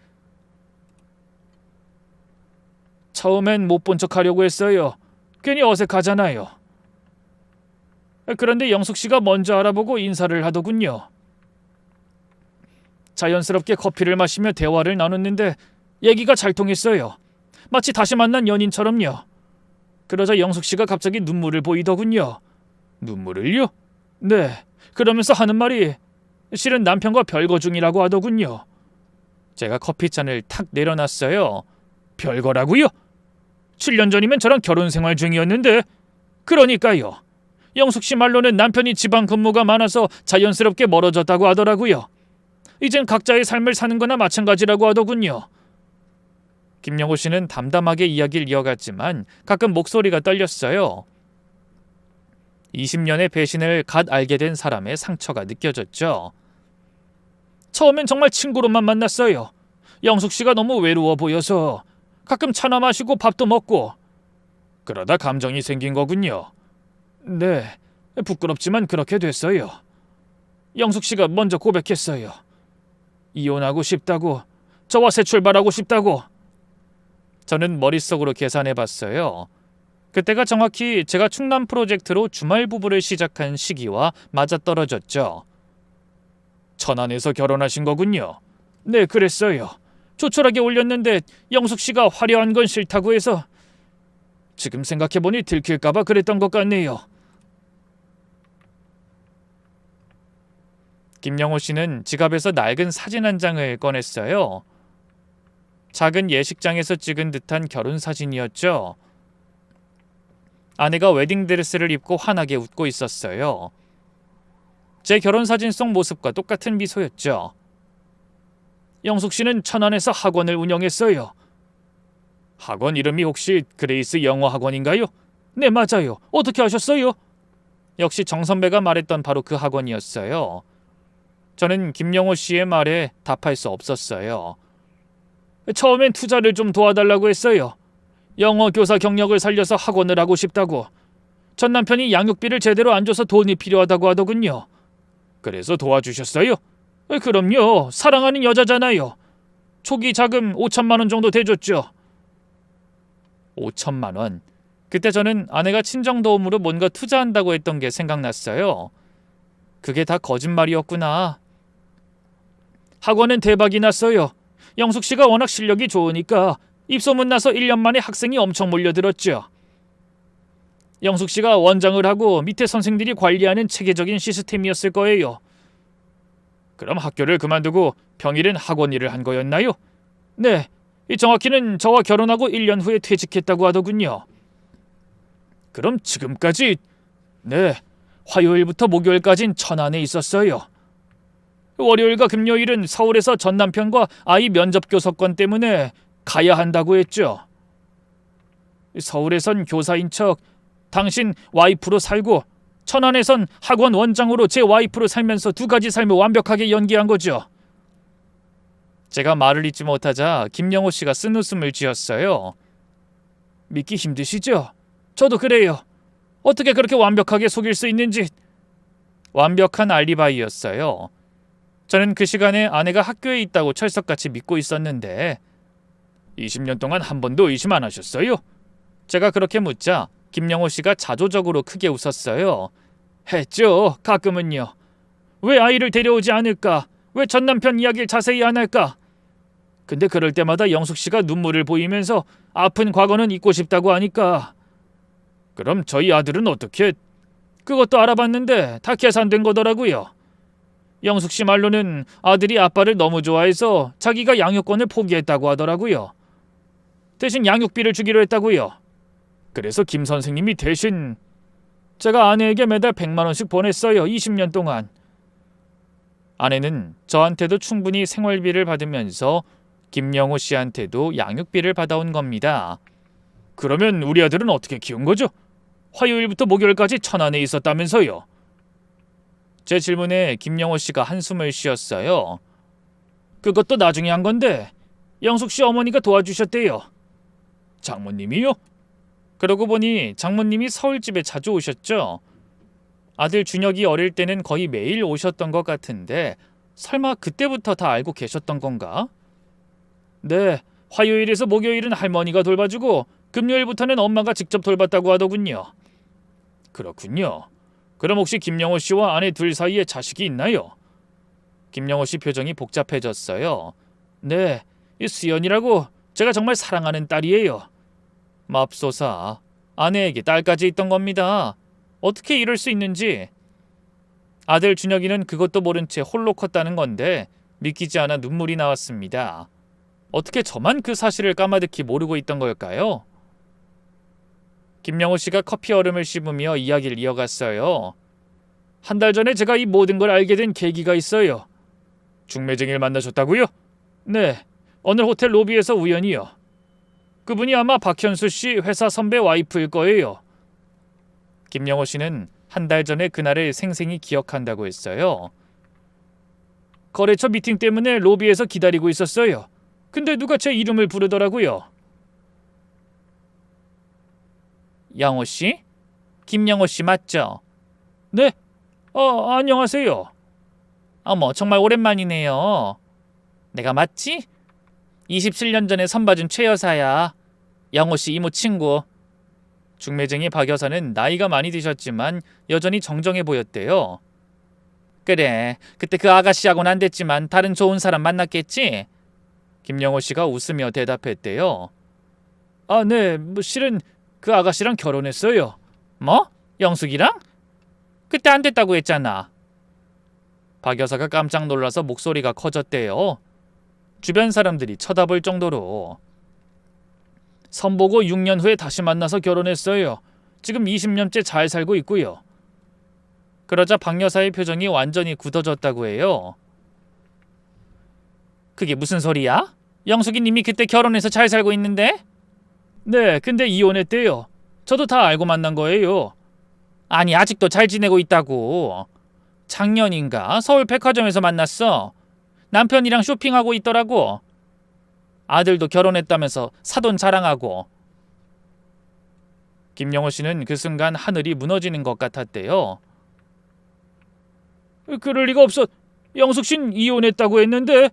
처음엔 못 본 척 하려고 했어요. 괜히 어색하잖아요. 그런데 영숙 씨가 먼저 알아보고 인사를 하더군요. 자연스럽게 커피를 마시며 대화를 나눴는데 얘기가 잘 통했어요. 마치 다시 만난 연인처럼요. 그러자 영숙 씨가 갑자기 눈물을 보이더군요. 눈물을요? 네. 그러면서 하는 말이 실은 남편과 별거 중이라고 하더군요. 제가 커피잔을 탁 내려놨어요. 별거라고요? 7년 전이면 저랑 결혼 생활 중이었는데. 그러니까요. 영숙 씨 말로는 남편이 지방 근무가 많아서 자연스럽게 멀어졌다고 하더라고요. 이젠 각자의 삶을 사는 거나 마찬가지라고 하더군요. 김영호 씨는 담담하게 이야기를 이어갔지만 가끔 목소리가 떨렸어요. 20년의 배신을 갓 알게 된 사람의 상처가 느껴졌죠. 처음엔 정말 친구로만 만났어요. 영숙 씨가 너무 외로워 보여서 가끔 차나 마시고 밥도 먹고. 그러다 감정이 생긴 거군요. 네, 부끄럽지만 그렇게 됐어요. 영숙 씨가 먼저 고백했어요. 이혼하고 싶다고, 저와 새 출발하고 싶다고. 저는 머릿속으로 계산해봤어요. 그때가 정확히 제가 충남 프로젝트로 주말 부부를 시작한 시기와 맞아떨어졌죠. 천안에서 결혼하신 거군요. 네, 그랬어요. 조촐하게 올렸는데 영숙 씨가 화려한 건 싫다고 해서 지금 생각해보니 들킬까봐 그랬던 것 같네요. 김영호 씨는 지갑에서 낡은 사진 한 장을 꺼냈어요. 작은 예식장에서 찍은 듯한 결혼 사진이었죠. 아내가 웨딩드레스를 입고 환하게 웃고 있었어요. 제 결혼사진 속 모습과 똑같은 미소였죠. 영숙 씨는 천안에서 학원을 운영했어요. 학원 이름이 혹시 그레이스 영어 학원인가요? 네, 맞아요. 어떻게 아셨어요? 역시 정 선배가 말했던 바로 그 학원이었어요. 저는 김영호 씨의 말에 답할 수 없었어요. 처음엔 투자를 좀 도와달라고 했어요. 영어 교사 경력을 살려서 학원을 하고 싶다고. 전 남편이 양육비를 제대로 안 줘서 돈이 필요하다고 하더군요. 그래서 도와주셨어요? 그럼요. 사랑하는 여자잖아요. 초기 자금 5천만 원 정도 대줬죠. 5천만 원. 그때 저는 아내가 친정도움으로 뭔가 투자한다고 했던 게 생각났어요. 그게 다 거짓말이었구나. 학원은 대박이 났어요. 영숙 씨가 워낙 실력이 좋으니까 입소문 나서 1년 만에 학생이 엄청 몰려들었죠. 영숙 씨가 원장을 하고 밑에 선생들이 관리하는 체계적인 시스템이었을 거예요. 그럼 학교를 그만두고 평일엔 학원 일을 한 거였나요? 네, 정확히는 저와 결혼하고 1년 후에 퇴직했다고 하더군요. 그럼 지금까지? 네, 화요일부터 목요일까진 천안에 있었어요. 월요일과 금요일은 서울에서 전 남편과 아이 면접 교섭권 때문에 가야 한다고 했죠. 서울에선 교사인 척 당신 와이프로 살고 천안에선 학원 원장으로 제 와이프로 살면서 두 가지 삶을 완벽하게 연기한 거죠. 제가 말을 잇지 못하자 김영호 씨가 쓴웃음을 지었어요. 믿기 힘드시죠? 저도 그래요. 어떻게 그렇게 완벽하게 속일 수 있는지. 완벽한 알리바이였어요. 저는 그 시간에 아내가 학교에 있다고 철석같이 믿고 있었는데 20년 동안 한 번도 의심 안 하셨어요? 제가 그렇게 묻자 김영호 씨가 자조적으로 크게 웃었어요. 했죠. 가끔은요. 왜 아이를 데려오지 않을까? 왜 전 남편 이야기를 자세히 안 할까? 근데 그럴 때마다 영숙 씨가 눈물을 보이면서 아픈 과거는 잊고 싶다고 하니까. 그럼 저희 아들은 어떻게? 그것도 알아봤는데 다 계산된 거더라고요. 영숙 씨 말로는 아들이 아빠를 너무 좋아해서 자기가 양육권을 포기했다고 하더라고요. 대신 양육비를 주기로 했다고요. 그래서 김 선생님이 대신 제가 아내에게 매달 100만 원씩 보냈어요. 20년 동안. 아내는 저한테도 충분히 생활비를 받으면서 김영호 씨한테도 양육비를 받아온 겁니다. 그러면 우리 아들은 어떻게 키운 거죠? 화요일부터 목요일까지 천안에 있었다면서요. 제 질문에 김영호 씨가 한숨을 쉬었어요. 그것도 나중에 한 건데 영숙 씨 어머니가 도와주셨대요. 장모님이요? 그러고 보니 장모님이 서울집에 자주 오셨죠. 아들 준혁이 어릴 때는 거의 매일 오셨던 것 같은데 설마 그때부터 다 알고 계셨던 건가? 네, 화요일에서 목요일은 할머니가 돌봐주고 금요일부터는 엄마가 직접 돌봤다고 하더군요. 그렇군요. 그럼 혹시 김영호 씨와 아내 둘 사이에 자식이 있나요? 김영호 씨 표정이 복잡해졌어요. 네, 이 수연이라고 제가 정말 사랑하는 딸이에요. 맙소사, 아내에게 딸까지 있던 겁니다. 어떻게 이럴 수 있는지. 아들 준혁이는 그것도 모른 채 홀로 컸다는 건데 믿기지 않아 눈물이 나왔습니다. 어떻게 저만 그 사실을 까마득히 모르고 있던 걸까요? 김영호 씨가 커피 얼음을 씹으며 이야기를 이어갔어요. 한 달 전에 제가 이 모든 걸 알게 된 계기가 있어요. 중매쟁이를 만나셨다고요? 네, 어느 호텔 로비에서 우연히요. 그분이 아마 박현수 씨 회사 선배 와이프일 거예요. 김영호 씨는 한 달 전에 그날을 생생히 기억한다고 했어요. 거래처 미팅 때문에 로비에서 기다리고 있었어요. 근데 누가 제 이름을 부르더라고요. 영호 씨? 김영호 씨 맞죠? 네? 안녕하세요. 어머, 정말 오랜만이네요. 내가 맞지? 27년 전에 선봐준 최 여사야. 영호 씨 이모 친구. 중매쟁이 박 여사는 나이가 많이 드셨지만 여전히 정정해 보였대요. 그래, 그때 그 아가씨하고는 안 됐지만 다른 좋은 사람 만났겠지? 김영호 씨가 웃으며 대답했대요. 아, 네, 실은 그 아가씨랑 결혼했어요. 뭐? 영숙이랑? 그때 안 됐다고 했잖아. 박 여사가 깜짝 놀라서 목소리가 커졌대요. 주변 사람들이 쳐다볼 정도로. 선보고 6년 후에 다시 만나서 결혼했어요. 지금 20년째 잘 살고 있고요. 그러자 박 여사의 표정이 완전히 굳어졌다고 해요. 그게 무슨 소리야? 영숙이 님이 그때 결혼해서 잘 살고 있는데? 네, 근데 이혼했대요. 저도 다 알고 만난 거예요. 아니, 아직도 잘 지내고 있다고. 작년인가 서울 백화점에서 만났어. 남편이랑 쇼핑하고 있더라고. 아들도 결혼했다면서 사돈 자랑하고. 김영호 씨는 그 순간 하늘이 무너지는 것 같았대요. 그럴 리가 없어. 영숙 씨는 이혼했다고 했는데.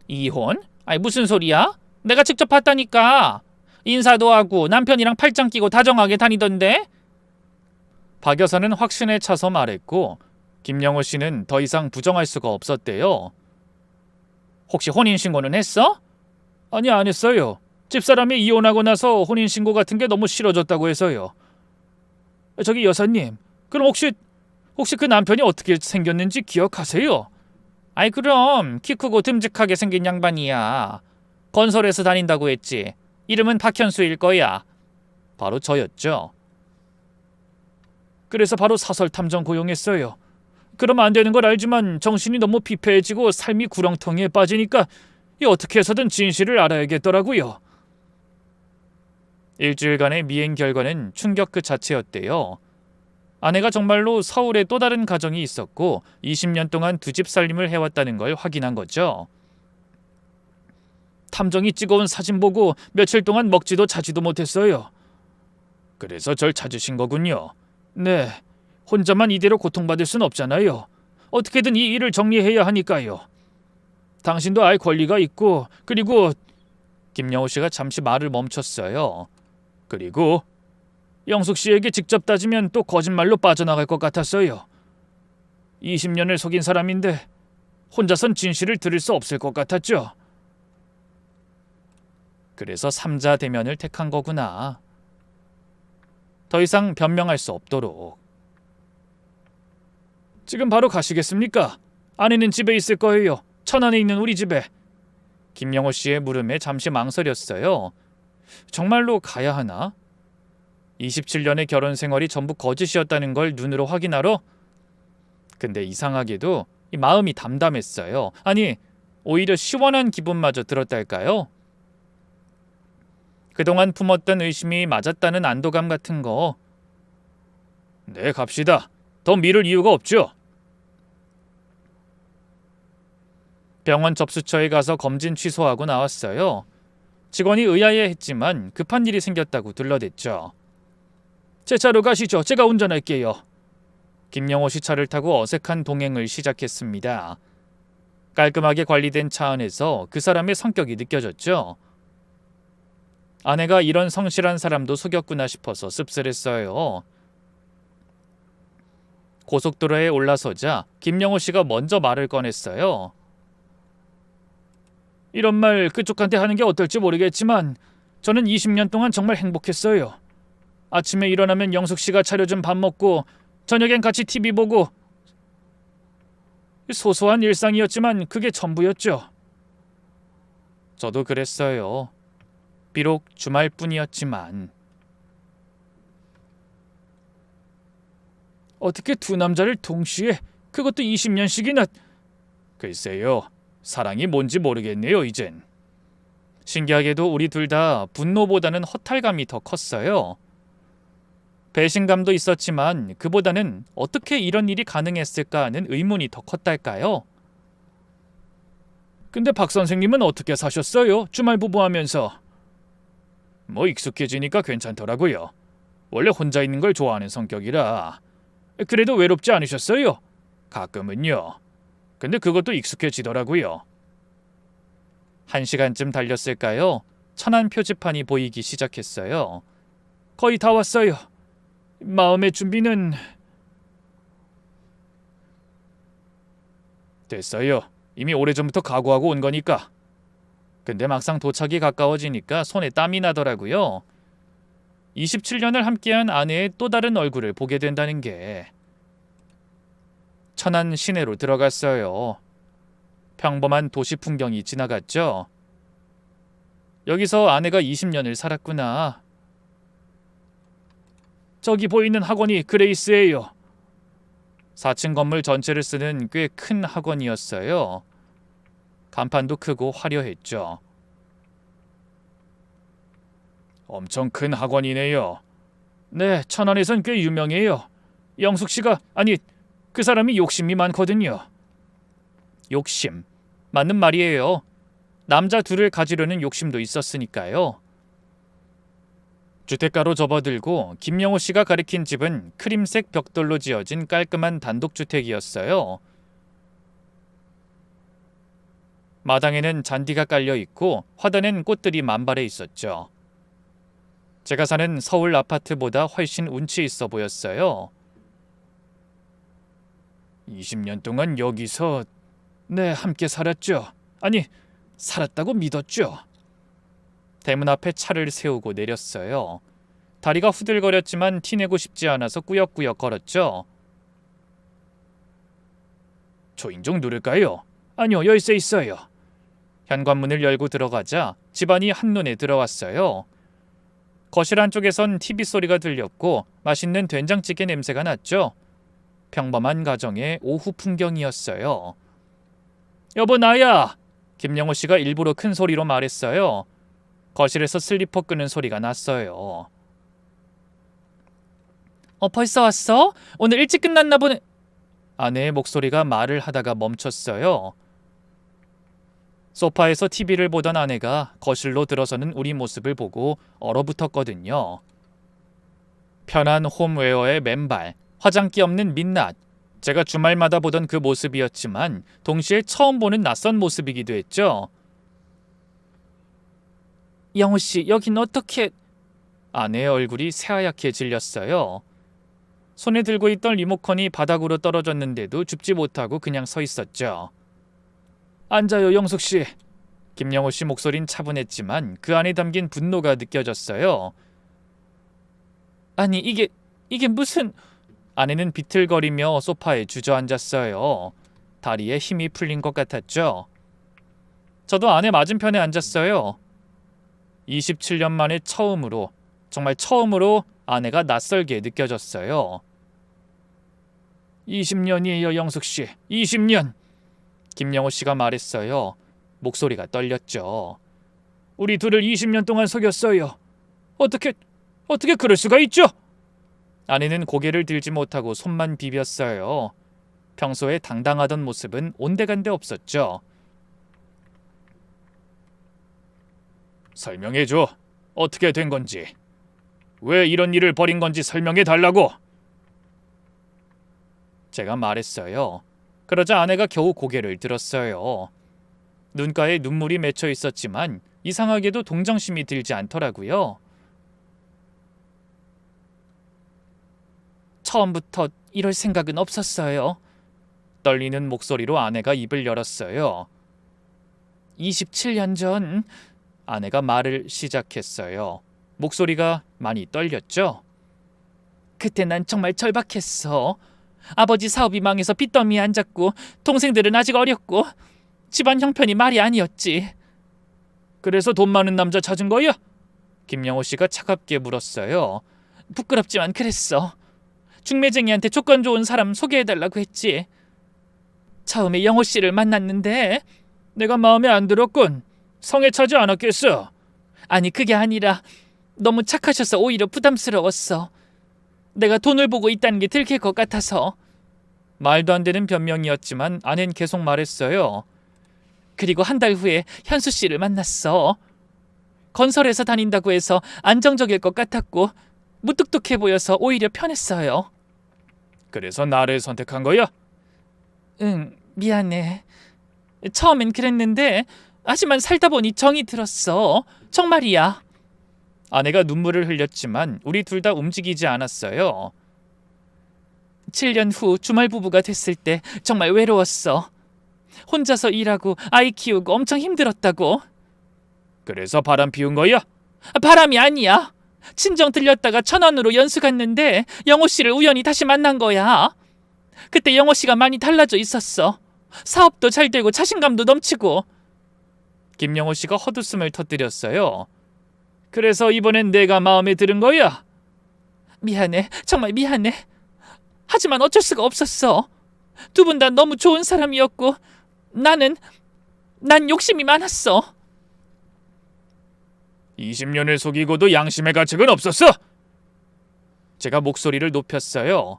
이혼? 아니, 무슨 소리야? 내가 직접 봤다니까. 인사도 하고 남편이랑 팔짱 끼고 다정하게 다니던데. 박 여사는 확신에 차서 말했고 김영호 씨는 더 이상 부정할 수가 없었대요. 혹시 혼인신고는 했어? 아니, 안 했어요. 집사람이 이혼하고 나서 혼인신고 같은 게 너무 싫어졌다고 해서요. 저기 여사님, 그럼 혹시 그 남편이 어떻게 생겼는지 기억하세요? 아이, 그럼 키 크고 듬직하게 생긴 양반이야. 건설에서 다닌다고 했지. 이름은 박현수일 거야. 바로 저였죠. 그래서 바로 사설 탐정 고용했어요. 그럼 안 되는 걸 알지만 정신이 너무 피폐해지고 삶이 구렁텅이에 빠지니까 어떻게 해서든 진실을 알아야겠더라고요. 일주일간의 미행 결과는 충격 그 자체였대요. 아내가 정말로 서울에 또 다른 가정이 있었고 20년 동안 두 집 살림을 해왔다는 걸 확인한 거죠. 탐정이 찍어온 사진 보고 며칠 동안 먹지도 자지도 못했어요. 그래서 절 찾으신 거군요. 네, 혼자만 이대로 고통받을 순 없잖아요. 어떻게든 이 일을 정리해야 하니까요. 당신도 알 권리가 있고, 그리고 김영호 씨가 잠시 말을 멈췄어요. 그리고 영숙 씨에게 직접 따지면 또 거짓말로 빠져나갈 것 같았어요. 20년을 속인 사람인데 혼자선 진실을 들을 수 없을 것 같았죠. 그래서 삼자 대면을 택한 거구나. 더 이상 변명할 수 없도록. 지금 바로 가시겠습니까? 아내는 집에 있을 거예요. 천안에 있는 우리 집에. 김영호 씨의 물음에 잠시 망설였어요. 정말로 가야 하나? 27년의 결혼 생활이 전부 거짓이었다는 걸 눈으로 확인하러? 근데 이상하게도 이 마음이 담담했어요. 아니, 오히려 시원한 기분마저 들었달까요? 그동안 품었던 의심이 맞았다는 안도감 같은 거. 네, 갑시다. 더 미룰 이유가 없죠. 병원 접수처에 가서 검진 취소하고 나왔어요. 직원이 의아해했지만 급한 일이 생겼다고 둘러댔죠. 제 차로 가시죠. 제가 운전할게요. 김영호 씨 차를 타고 어색한 동행을 시작했습니다. 깔끔하게 관리된 차 안에서 그 사람의 성격이 느껴졌죠. 아내가 이런 성실한 사람도 속였구나 싶어서 씁쓸했어요. 고속도로에 올라서자 김영호 씨가 먼저 말을 꺼냈어요. 이런 말 그쪽한테 하는 게 어떨지 모르겠지만 저는 20년 동안 정말 행복했어요. 아침에 일어나면 영숙 씨가 차려준 밥 먹고 저녁엔 같이 TV 보고 소소한 일상이었지만 그게 전부였죠. 저도 그랬어요. 비록 주말뿐이었지만. 어떻게 두 남자를 동시에, 그것도 20년씩이나. 글쎄요. 사랑이 뭔지 모르겠네요, 이젠. 신기하게도 우리 둘 다 분노보다는 허탈감이 더 컸어요. 배신감도 있었지만 그보다는 어떻게 이런 일이 가능했을까 하는 의문이 더 컸달까요? 근데 박 선생님은 어떻게 사셨어요? 주말 부부하면서. 뭐 익숙해지니까 괜찮더라고요. 원래 혼자 있는 걸 좋아하는 성격이라. 그래도 외롭지 않으셨어요? 가끔은요. 근데 그것도 익숙해지더라고요. 1시간쯤 달렸을까요? 천안 표지판이 보이기 시작했어요. 거의 다 왔어요. 마음의 준비는 됐어요. 이미 오래전부터 각오하고 온 거니까. 근데 막상 도착이 가까워지니까 손에 땀이 나더라고요. 27년을 함께한 아내의 또 다른 얼굴을 보게 된다는 게. 천안 시내로 들어갔어요. 평범한 도시 풍경이 지나갔죠. 여기서 아내가 20년을 살았구나. 저기 보이는 학원이 그레이스예요. 4층 건물 전체를 쓰는 꽤 큰 학원이었어요. 간판도 크고 화려했죠. 엄청 큰 학원이네요. 네, 천안에선 꽤 유명해요. 영숙 씨가, 아니, 그 사람이 욕심이 많거든요. 욕심. 맞는 말이에요. 남자 둘을 가지려는 욕심도 있었으니까요. 주택가로 접어들고 김영호 씨가 가리킨 집은 크림색 벽돌로 지어진 깔끔한 단독주택이었어요. 마당에는 잔디가 깔려 있고 화단엔 꽃들이 만발해 있었죠. 제가 사는 서울 아파트보다 훨씬 운치 있어 보였어요. 20년 동안 여기서 함께 살았죠. 아니, 살았다고 믿었죠. 대문 앞에 차를 세우고 내렸어요. 다리가 후들거렸지만 티내고 싶지 않아서 꾸역꾸역 걸었죠. 초인종 누를까요? 아니요, 열쇠 있어요. 현관문을 열고 들어가자 집안이 한눈에 들어왔어요. 거실 안쪽에선 TV 소리가 들렸고 맛있는 된장찌개 냄새가 났죠. 평범한 가정의 오후 풍경이었어요. 여보, 나야! 김영호 씨가 일부러 큰 소리로 말했어요. 거실에서 슬리퍼 끄는 소리가 났어요. 벌써 왔어? 오늘 일찍 끝났나 보네. 아내의 목소리가 말을 하다가 멈췄어요. 소파에서 TV를 보던 아내가 거실로 들어서는 우리 모습을 보고 얼어붙었거든요. 편한 홈웨어의 맨발, 화장기 없는 민낯. 제가 주말마다 보던 그 모습이었지만 동시에 처음 보는 낯선 모습이기도 했죠. 영호 씨, 여긴 어떻게... 아내의 얼굴이 새하얗게 질렸어요. 손에 들고 있던 리모컨이 바닥으로 떨어졌는데도 줍지 못하고 그냥 서 있었죠. 앉아요, 영숙 씨. 김영호 씨 목소린 차분했지만 그 안에 담긴 분노가 느껴졌어요. 아니, 이게 무슨... 아내는 비틀거리며 소파에 주저앉았어요. 다리에 힘이 풀린 것 같았죠. 저도 아내 맞은편에 앉았어요. 27년 만에 처음으로, 정말 처음으로 아내가 낯설게 느껴졌어요. 20년이에요, 영숙 씨. 20년. 김영호 씨가 말했어요. 목소리가 떨렸죠. 우리 둘을 20년 동안 속였어요. 어떻게 그럴 수가 있죠? 아내는 고개를 들지 못하고 손만 비볐어요. 평소에 당당하던 모습은 온데간데 없었죠. 설명해줘. 어떻게 된 건지. 왜 이런 일을 벌인 건지 설명해 달라고. 제가 말했어요. 그러자 아내가 겨우 고개를 들었어요. 눈가에 눈물이 맺혀 있었지만 이상하게도 동정심이 들지 않더라고요. 처음부터 이럴 생각은 없었어요. 떨리는 목소리로 아내가 입을 열었어요. 27년 전 아내가 말을 시작했어요. 목소리가 많이 떨렸죠. 그때 난 정말 절박했어. 아버지 사업이 망해서 빚더미에 앉았고 동생들은 아직 어렸고 집안 형편이 말이 아니었지. 그래서 돈 많은 남자 찾은 거야? 김영호 씨가 차갑게 물었어요. 부끄럽지만 그랬어. 중매쟁이한테 조건 좋은 사람 소개해달라고 했지. 처음에 영호 씨를 만났는데 내가 마음에 안 들었군. 성에 차지 않았겠어? 아니, 그게 아니라 너무 착하셔서 오히려 부담스러웠어. 내가 돈을 보고 있다는 게 들킬 것 같아서. 말도 안 되는 변명이었지만 아내는 계속 말했어요. 그리고 한 달 후에 현수 씨를 만났어. 건설회사 다닌다고 해서 안정적일 것 같았고 무뚝뚝해 보여서 오히려 편했어요. 그래서 나를 선택한 거야? 응, 미안해. 처음엔 그랬는데 하지만 살다 보니 정이 들었어. 정말이야. 아내가 눈물을 흘렸지만 우리 둘 다 움직이지 않았어요. 7년 후 주말 부부가 됐을 때 정말 외로웠어. 혼자서 일하고 아이 키우고 엄청 힘들었다고. 그래서 바람 피운 거야? 바람이 아니야. 친정 들렸다가 천안으로 연수 갔는데 영호 씨를 우연히 다시 만난 거야. 그때 영호 씨가 많이 달라져 있었어. 사업도 잘 되고 자신감도 넘치고. 김영호 씨가 헛웃음을 터뜨렸어요. 그래서 이번엔 내가 마음에 드는 거야? 미안해. 정말 미안해. 하지만 어쩔 수가 없었어. 두 분 다 너무 좋은 사람이었고 난 욕심이 많았어. 20년을 속이고도 양심의 가책은 없었어? 제가 목소리를 높였어요.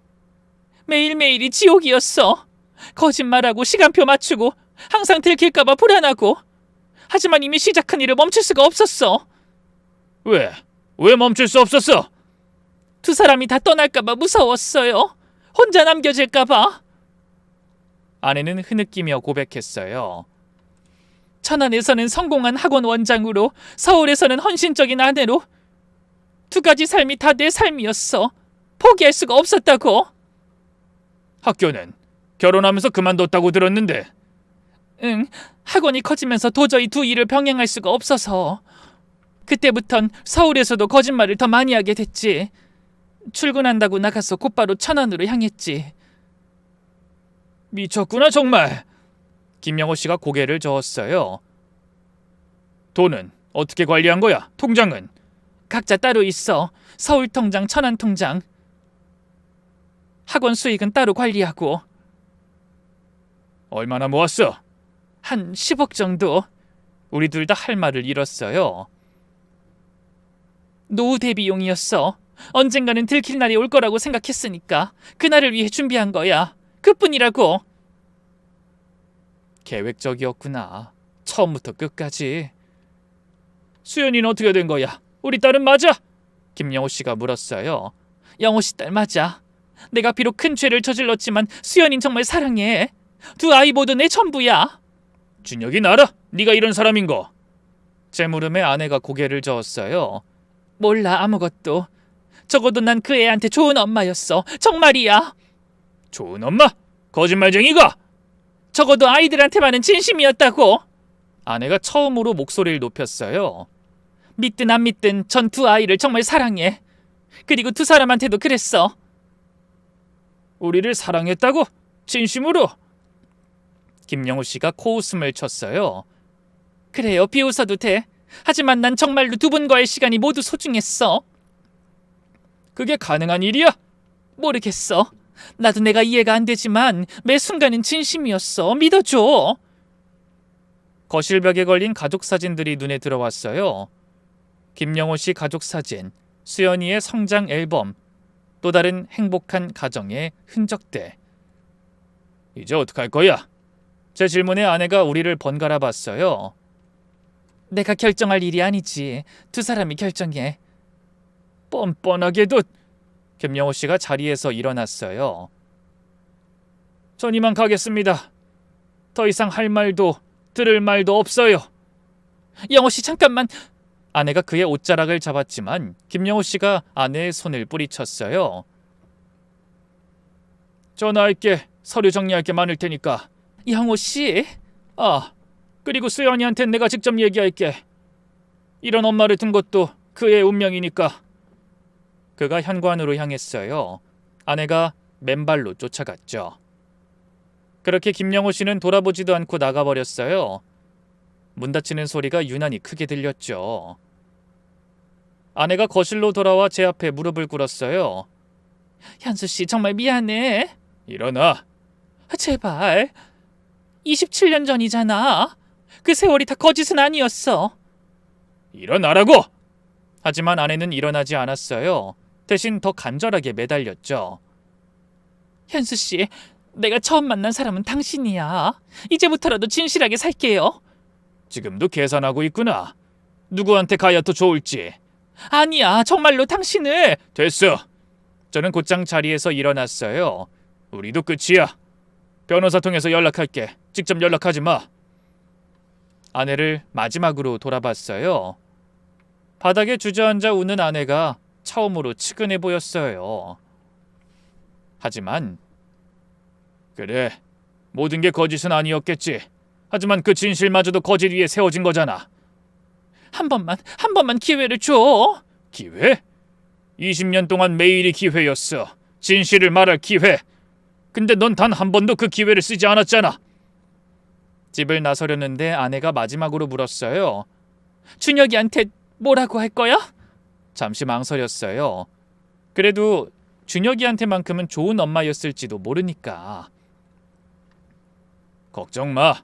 매일매일이 지옥이었어. 거짓말하고 시간표 맞추고 항상 들킬까봐 불안하고. 하지만 이미 시작한 일을 멈출 수가 없었어. 왜? 왜 멈출 수 없었어? 두 사람이 다 떠날까봐 무서웠어요. 혼자 남겨질까봐. 아내는 흐느끼며 고백했어요. 천안에서는 성공한 학원 원장으로, 서울에서는 헌신적인 아내로. 두 가지 삶이 다 내 삶이었어. 포기할 수가 없었다고. 학교는 결혼하면서 그만뒀다고 들었는데. 응, 학원이 커지면서 도저히 두 일을 병행할 수가 없어서. 그때부턴 서울에서도 거짓말을 더 많이 하게 됐지. 출근한다고 나가서 곧바로 천안으로 향했지. 미쳤구나 정말. 김영호 씨가 고개를 저었어요. 돈은 어떻게 관리한 거야? 통장은? 각자 따로 있어. 서울 통장, 천안 통장. 학원 수익은 따로 관리하고. 얼마나 모았어? 한 10억 정도. 우리 둘 다 할 말을 잃었어요. 노후 대비용이었어. 언젠가는 들킬 날이 올 거라고 생각했으니까 그날을 위해 준비한 거야. 그뿐이라고. 계획적이었구나. 처음부터 끝까지. 수연이는 어떻게 된 거야? 우리 딸은 맞아? 김영호 씨가 물었어요. 영호 씨 딸 맞아. 내가 비록 큰 죄를 저질렀지만 수연인 정말 사랑해. 두 아이 모두 내 전부야. 준혁이 알아? 네가 이런 사람인 거. 제 물음에 아내가 고개를 저었어요. 몰라 아무것도. 적어도 난 그 애한테 좋은 엄마였어. 정말이야. 좋은 엄마? 거짓말쟁이가? 적어도 아이들한테만은 진심이었다고. 아내가 처음으로 목소리를 높였어요. 믿든 안 믿든 전 두 아이를 정말 사랑해. 그리고 두 사람한테도 그랬어. 우리를 사랑했다고? 진심으로? 김영호 씨가 코웃음을 쳤어요. 그래요, 비웃어도 돼. 하지만 난 정말로 두 분과의 시간이 모두 소중했어. 그게 가능한 일이야? 모르겠어. 나도 내가 이해가 안 되지만 매 순간은 진심이었어. 믿어줘. 거실벽에 걸린 가족 사진들이 눈에 들어왔어요. 김영호 씨 가족 사진, 수연이의 성장 앨범, 또 다른 행복한 가정의 흔적들. 이제 어떡할 거야? 제 질문에 아내가 우리를 번갈아 봤어요. 내가 결정할 일이 아니지. 두 사람이 결정해. 뻔뻔하게도. 김영호 씨가 자리에서 일어났어요. 전 이만 가겠습니다. 더 이상 할 말도 들을 말도 없어요. 영호 씨 잠깐만. 아내가 그의 옷자락을 잡았지만 김영호 씨가 아내의 손을 뿌리쳤어요. 전화할게. 서류 정리할 게 많을 테니까. 영호 씨. 아, 그리고 수연이한텐 내가 직접 얘기할게. 이런 엄마를 둔 것도 그의 운명이니까. 그가 현관으로 향했어요. 아내가 맨발로 쫓아갔죠. 그렇게 김영호 씨는 돌아보지도 않고 나가버렸어요. 문 닫히는 소리가 유난히 크게 들렸죠. 아내가 거실로 돌아와 제 앞에 무릎을 꿇었어요. 현수 씨 정말 미안해. 일어나. 제발. 27년 전이잖아. 그 세월이 다 거짓은 아니었어. 일어나라고! 하지만 아내는 일어나지 않았어요. 대신 더 간절하게 매달렸죠. 현수 씨, 내가 처음 만난 사람은 당신이야. 이제부터라도 진실하게 살게요. 지금도 계산하고 있구나. 누구한테 가야 더 좋을지. 아니야, 정말로 당신을. 됐어. 저는 곧장 자리에서 일어났어요. 우리도 끝이야. 변호사 통해서 연락할게. 직접 연락하지 마. 아내를 마지막으로 돌아봤어요. 바닥에 주저앉아 우는 아내가 처음으로 측은해 보였어요. 하지만 그래, 모든 게 거짓은 아니었겠지. 하지만 그 진실마저도 거짓 위에 세워진 거잖아. 한 번만 기회를 줘. 기회? 20년 동안 매일이 기회였어. 진실을 말할 기회. 근데 넌 단 한 번도 그 기회를 쓰지 않았잖아. 집을 나서려는데 아내가 마지막으로 물었어요. 준혁이한테 뭐라고 할 거야? 잠시 망설였어요. 그래도 준혁이한테만큼은 좋은 엄마였을지도 모르니까. 걱정 마.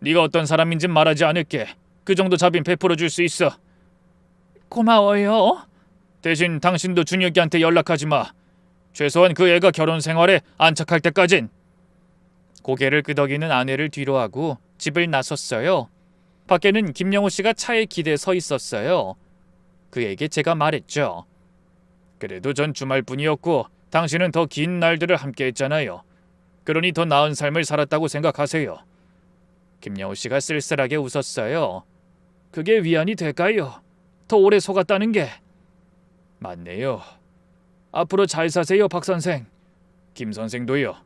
네가 어떤 사람인진 말하지 않을게. 그 정도 자빈 베풀어 줄 수 있어. 고마워요. 대신 당신도 준혁이한테 연락하지 마. 최소한 그 애가 결혼 생활에 안착할 때까진. 고개를 끄덕이는 아내를 뒤로하고 집을 나섰어요. 밖에는 김영호 씨가 차에 기대 서 있었어요. 그에게 제가 말했죠. 그래도 전 주말뿐이었고 당신은 더 긴 날들을 함께했잖아요. 그러니 더 나은 삶을 살았다고 생각하세요. 김영호 씨가 쓸쓸하게 웃었어요. 그게 위안이 될까요? 더 오래 속았다는 게. 맞네요. 앞으로 잘 사세요, 박 선생. 김 선생도요.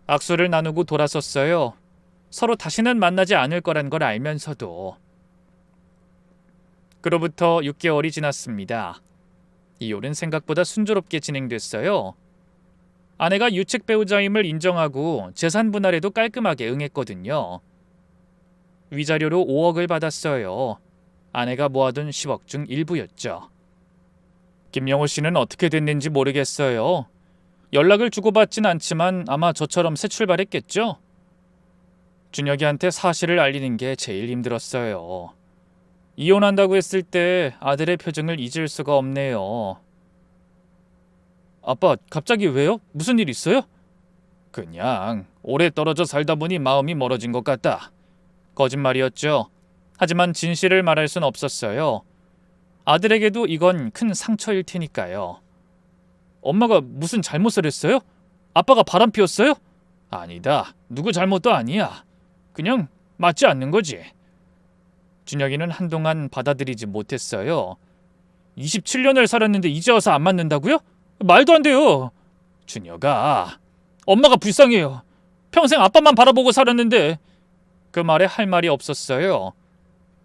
악수를 나누고 돌아섰어요. 서로 다시는 만나지 않을 거란 걸 알면서도. 그로부터 6개월이 지났습니다. 이혼은 생각보다 순조롭게 진행됐어요. 아내가 유책 배우자임을 인정하고 재산 분할에도 깔끔하게 응했거든요. 위자료로 5억을 받았어요. 아내가 모아둔 10억 중 일부였죠. 김영호 씨는 어떻게 됐는지 모르겠어요. 연락을 주고받진 않지만 아마 저처럼 새 출발했겠죠? 준혁이한테 사실을 알리는 게 제일 힘들었어요. 이혼한다고 했을 때 아들의 표정을 잊을 수가 없네요. 아빠, 갑자기 왜요? 무슨 일 있어요? 그냥 오래 떨어져 살다 보니 마음이 멀어진 것 같다. 거짓말이었죠. 하지만 진실을 말할 순 없었어요. 아들에게도 이건 큰 상처일 테니까요. 엄마가 무슨 잘못을 했어요? 아빠가 바람 피웠어요? 아니다. 누구 잘못도 아니야. 그냥 맞지 않는 거지. 준혁이는 한동안 받아들이지 못했어요. 27년을 살았는데 이제 와서 안 맞는다고요? 말도 안 돼요. 준혁아, 엄마가 불쌍해요. 평생 아빠만 바라보고 살았는데. 그 말에 할 말이 없었어요.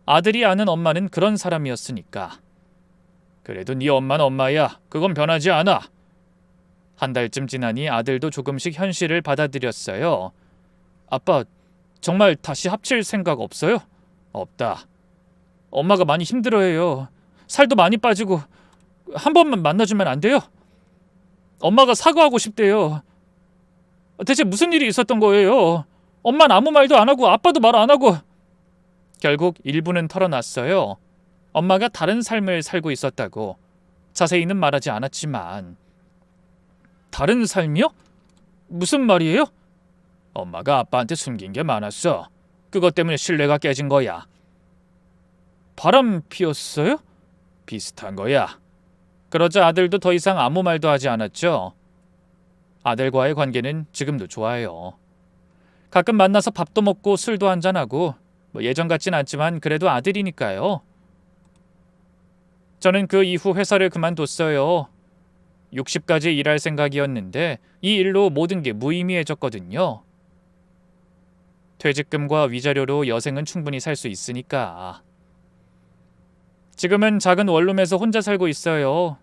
아들이 아는 엄마는 그런 사람이었으니까. 그래도 네 엄마는 엄마야. 그건 변하지 않아. 한 달쯤 지나니 아들도 조금씩 현실을 받아들였어요. 아빠, 정말 다시 합칠 생각 없어요? 없다. 엄마가 많이 힘들어해요. 살도 많이 빠지고. 한 번만 만나주면 안 돼요? 엄마가 사과하고 싶대요. 대체 무슨 일이 있었던 거예요? 엄마는 아무 말도 안 하고 아빠도 말 안 하고. 결국 일부는 털어놨어요. 엄마가 다른 삶을 살고 있었다고. 자세히는 말하지 않았지만. 다른 삶이요? 무슨 말이에요? 엄마가 아빠한테 숨긴 게 많았어. 그것 때문에 신뢰가 깨진 거야. 바람 피웠어요? 비슷한 거야. 그러자 아들도 더 이상 아무 말도 하지 않았죠. 아들과의 관계는 지금도 좋아요. 가끔 만나서 밥도 먹고 술도 한잔하고 예전 같진 않지만 그래도 아들이니까요. 저는 그 이후 회사를 그만뒀어요. 60까지 일할 생각이었는데 이 일로 모든 게 무의미해졌거든요. 퇴직금과 위자료로 여생은 충분히 살 수 있으니까. 지금은 작은 원룸에서 혼자 살고 있어요.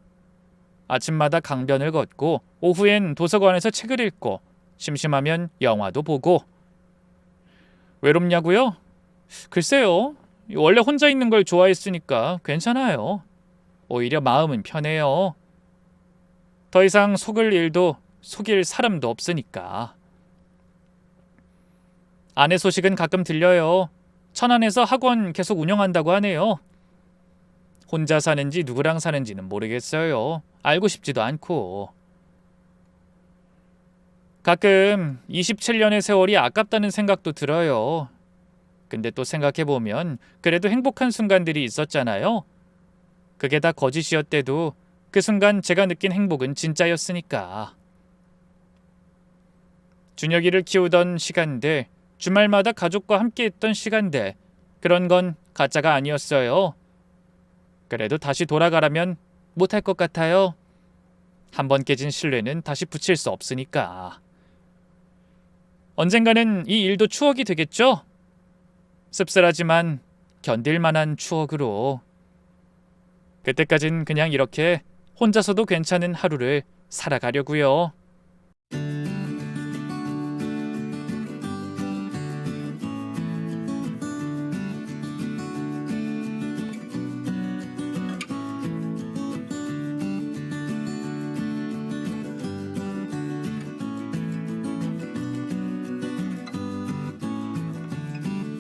아침마다 강변을 걷고 오후엔 도서관에서 책을 읽고 심심하면 영화도 보고. 외롭냐고요? 글쎄요. 원래 혼자 있는 걸 좋아했으니까 괜찮아요. 오히려 마음은 편해요. 더 이상 속을 일도 속일 사람도 없으니까. 아내 소식은 가끔 들려요. 천안에서 학원 계속 운영한다고 하네요. 혼자 사는지 누구랑 사는지는 모르겠어요. 알고 싶지도 않고. 가끔 27년의 세월이 아깝다는 생각도 들어요. 근데 또 생각해보면 그래도 행복한 순간들이 있었잖아요. 그게 다 거짓이었대도 그 순간 제가 느낀 행복은 진짜였으니까. 준혁이를 키우던 시간들, 주말마다 가족과 함께했던 시간들, 그런 건 가짜가 아니었어요. 그래도 다시 돌아가라면 못할 것 같아요. 한번 깨진 신뢰는 다시 붙일 수 없으니까. 언젠가는 이 일도 추억이 되겠죠? 씁쓸하지만 견딜 만한 추억으로. 그때까진 그냥 이렇게 혼자서도 괜찮은 하루를 살아가려고요.